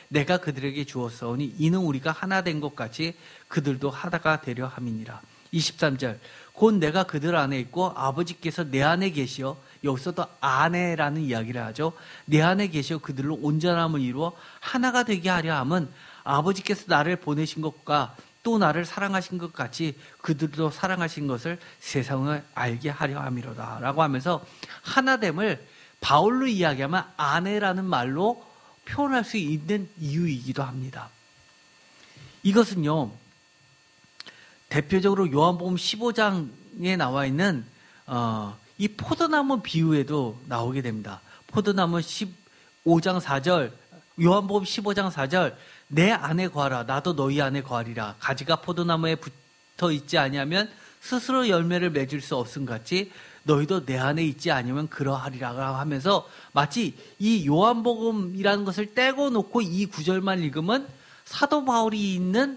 내가 그들에게 주었사오니 이는 우리가 하나 된 것 같이 그들도 하나가 되려 함이니라. 23절 곧 내가 그들 안에 있고 아버지께서 내 안에 계시어 여기서도 안에라는 이야기를 하죠. 내 안에 계시어 그들로 온전함을 이루어 하나가 되게 하려 함은 아버지께서 나를 보내신 것과 또 나를 사랑하신 것 같이 그들도 사랑하신 것을 세상을 알게 하려 함이로다 라고 하면서 하나됨을 바울로 이야기하면 아내라는 말로 표현할 수 있는 이유이기도 합니다. 이것은요 대표적으로 요한복음 15장에 나와 있는 이 포도나무 비유에도 나오게 됩니다. 포도나무 15장 4절 요한복음 15장 4절 내 안에 거하라 나도 너희 안에 거하리라. 가지가 포도나무에 붙어 있지 아니하면 스스로 열매를 맺을 수 없음 같이 너희도 내 안에 있지 아니하면 그러하리라 하면서 마치 이 요한복음이라는 것을 떼고 놓고 이 구절만 읽으면 사도 바울이 있는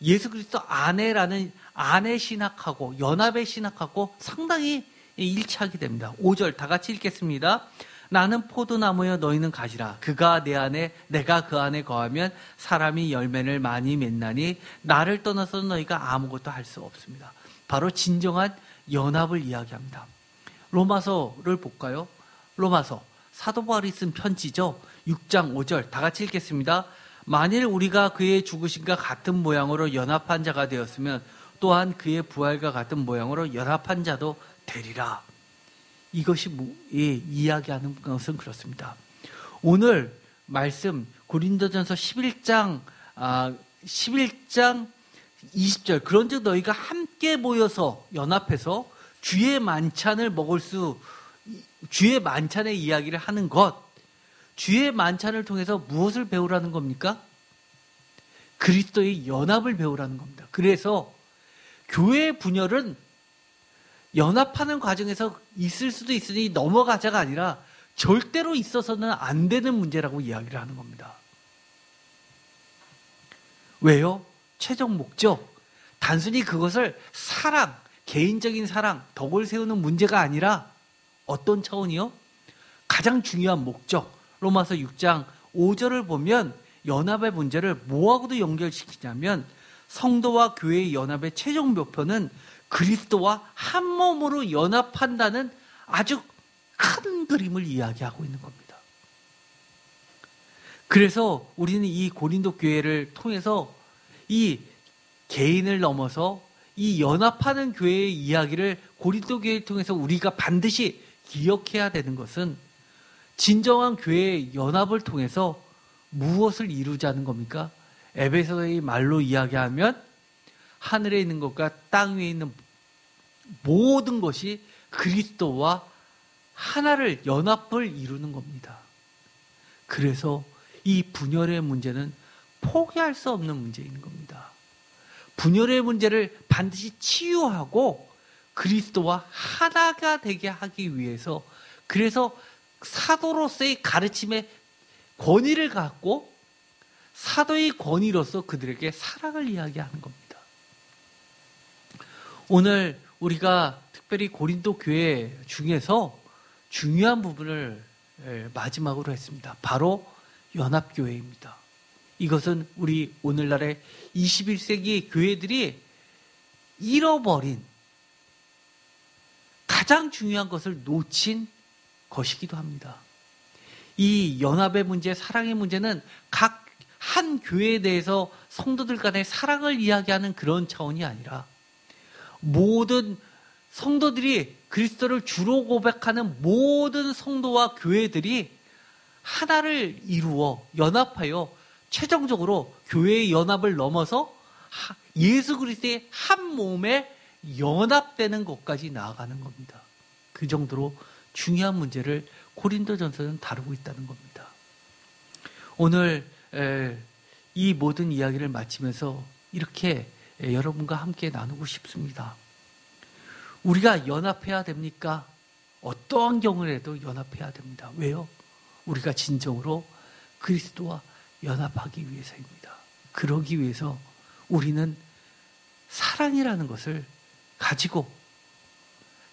예수 그리스도 안에라는 안에 신학하고 연합의 신학하고 상당히 일치하게 됩니다. 5절 다 같이 읽겠습니다. 나는 포도나무여 너희는 가지라. 그가 내 안에 내가 그 안에 거하면 사람이 열매를 많이 맺나니 나를 떠나서 너희가 아무것도 할 수 없습니다. 바로 진정한 연합을 이야기합니다. 로마서를 볼까요? 로마서 사도 바울이 쓴 편지죠. 6장 5절 다 같이 읽겠습니다. 만일 우리가 그의 죽으심과 같은 모양으로 연합한 자가 되었으면 또한 그의 부활과 같은 모양으로 연합한 자도 되리라. 이것이 이야기하는 것은 그렇습니다. 오늘 말씀 고린도전서 11장 20절 그런즉 너희가 함께 모여서 연합해서 주의 만찬을 주의 만찬의 이야기를 하는 것 주의 만찬을 통해서 무엇을 배우라는 겁니까? 그리스도의 연합을 배우라는 겁니다. 그래서 교회의 분열은 연합하는 과정에서 있을 수도 있으니 넘어가자가 아니라 절대로 있어서는 안 되는 문제라고 이야기를 하는 겁니다. 왜요? 최종 목적. 단순히 그것을 사랑, 개인적인 사랑, 덕을 세우는 문제가 아니라 어떤 차원이요? 가장 중요한 목적. 로마서 6장 5절을 보면 연합의 문제를 뭐하고도 연결시키냐면 성도와 교회의 연합의 최종 목표는 그리스도와 한 몸으로 연합한다는 아주 큰 그림을 이야기하고 있는 겁니다. 그래서 우리는 이 고린도 교회를 통해서 이 개인을 넘어서 이 연합하는 교회의 이야기를 고린도 교회를 통해서 우리가 반드시 기억해야 되는 것은 진정한 교회의 연합을 통해서 무엇을 이루자는 겁니까? 에베소의 말로 이야기하면 하늘에 있는 것과 땅 위에 있는 모든 것이 그리스도와 하나를 연합을 이루는 겁니다. 그래서 이 분열의 문제는 포기할 수 없는 문제인 겁니다. 분열의 문제를 반드시 치유하고 그리스도와 하나가 되게 하기 위해서 그래서 사도로서의 가르침에 권위를 갖고 사도의 권위로서 그들에게 사랑을 이야기하는 겁니다. 오늘 우리가 특별히 고린도 교회 중에서 중요한 부분을 마지막으로 했습니다. 바로 연합교회입니다. 이것은 우리 오늘날의 21세기 교회들이 잃어버린 가장 중요한 것을 놓친 것이기도 합니다. 이 연합의 문제, 사랑의 문제는 각 한 교회에 대해서 성도들 간의 사랑을 이야기하는 그런 차원이 아니라 모든 성도들이 그리스도를 주로 고백하는 모든 성도와 교회들이 하나를 이루어 연합하여 최종적으로 교회의 연합을 넘어서 예수 그리스도의 한 몸에 연합되는 것까지 나아가는 겁니다. 그 정도로 중요한 문제를 고린도전서는 다루고 있다는 겁니다. 오늘 이 모든 이야기를 마치면서 이렇게 여러분과 함께 나누고 싶습니다. 우리가 연합해야 됩니까? 어떠한 경우에도 연합해야 됩니다. 왜요? 우리가 진정으로 그리스도와 연합하기 위해서입니다. 그러기 위해서 우리는 사랑이라는 것을 가지고,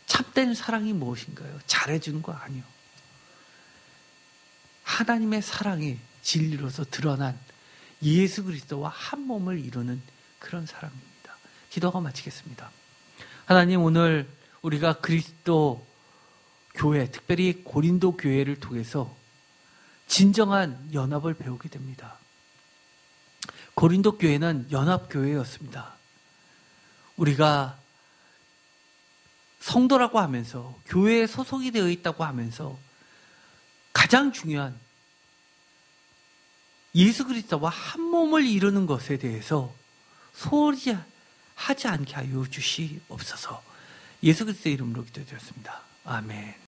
참된 사랑이 무엇인가요? 잘해주는 거 아니요. 하나님의 사랑이 진리로서 드러난 예수 그리스도와 한 몸을 이루는 그런 사랑입니다. 기도가 마치겠습니다. 하나님, 오늘 우리가 그리스도 교회, 특별히 고린도 교회를 통해서 진정한 연합을 배우게 됩니다. 고린도 교회는 연합교회였습니다. 우리가 성도라고 하면서 교회에 소속이 되어 있다고 하면서 가장 중요한 예수 그리스도와 한 몸을 이루는 것에 대해서 소홀히 하지 않게 하여 주시옵소서. 예수 그리스도의 이름으로 기도드렸습니다. 아멘.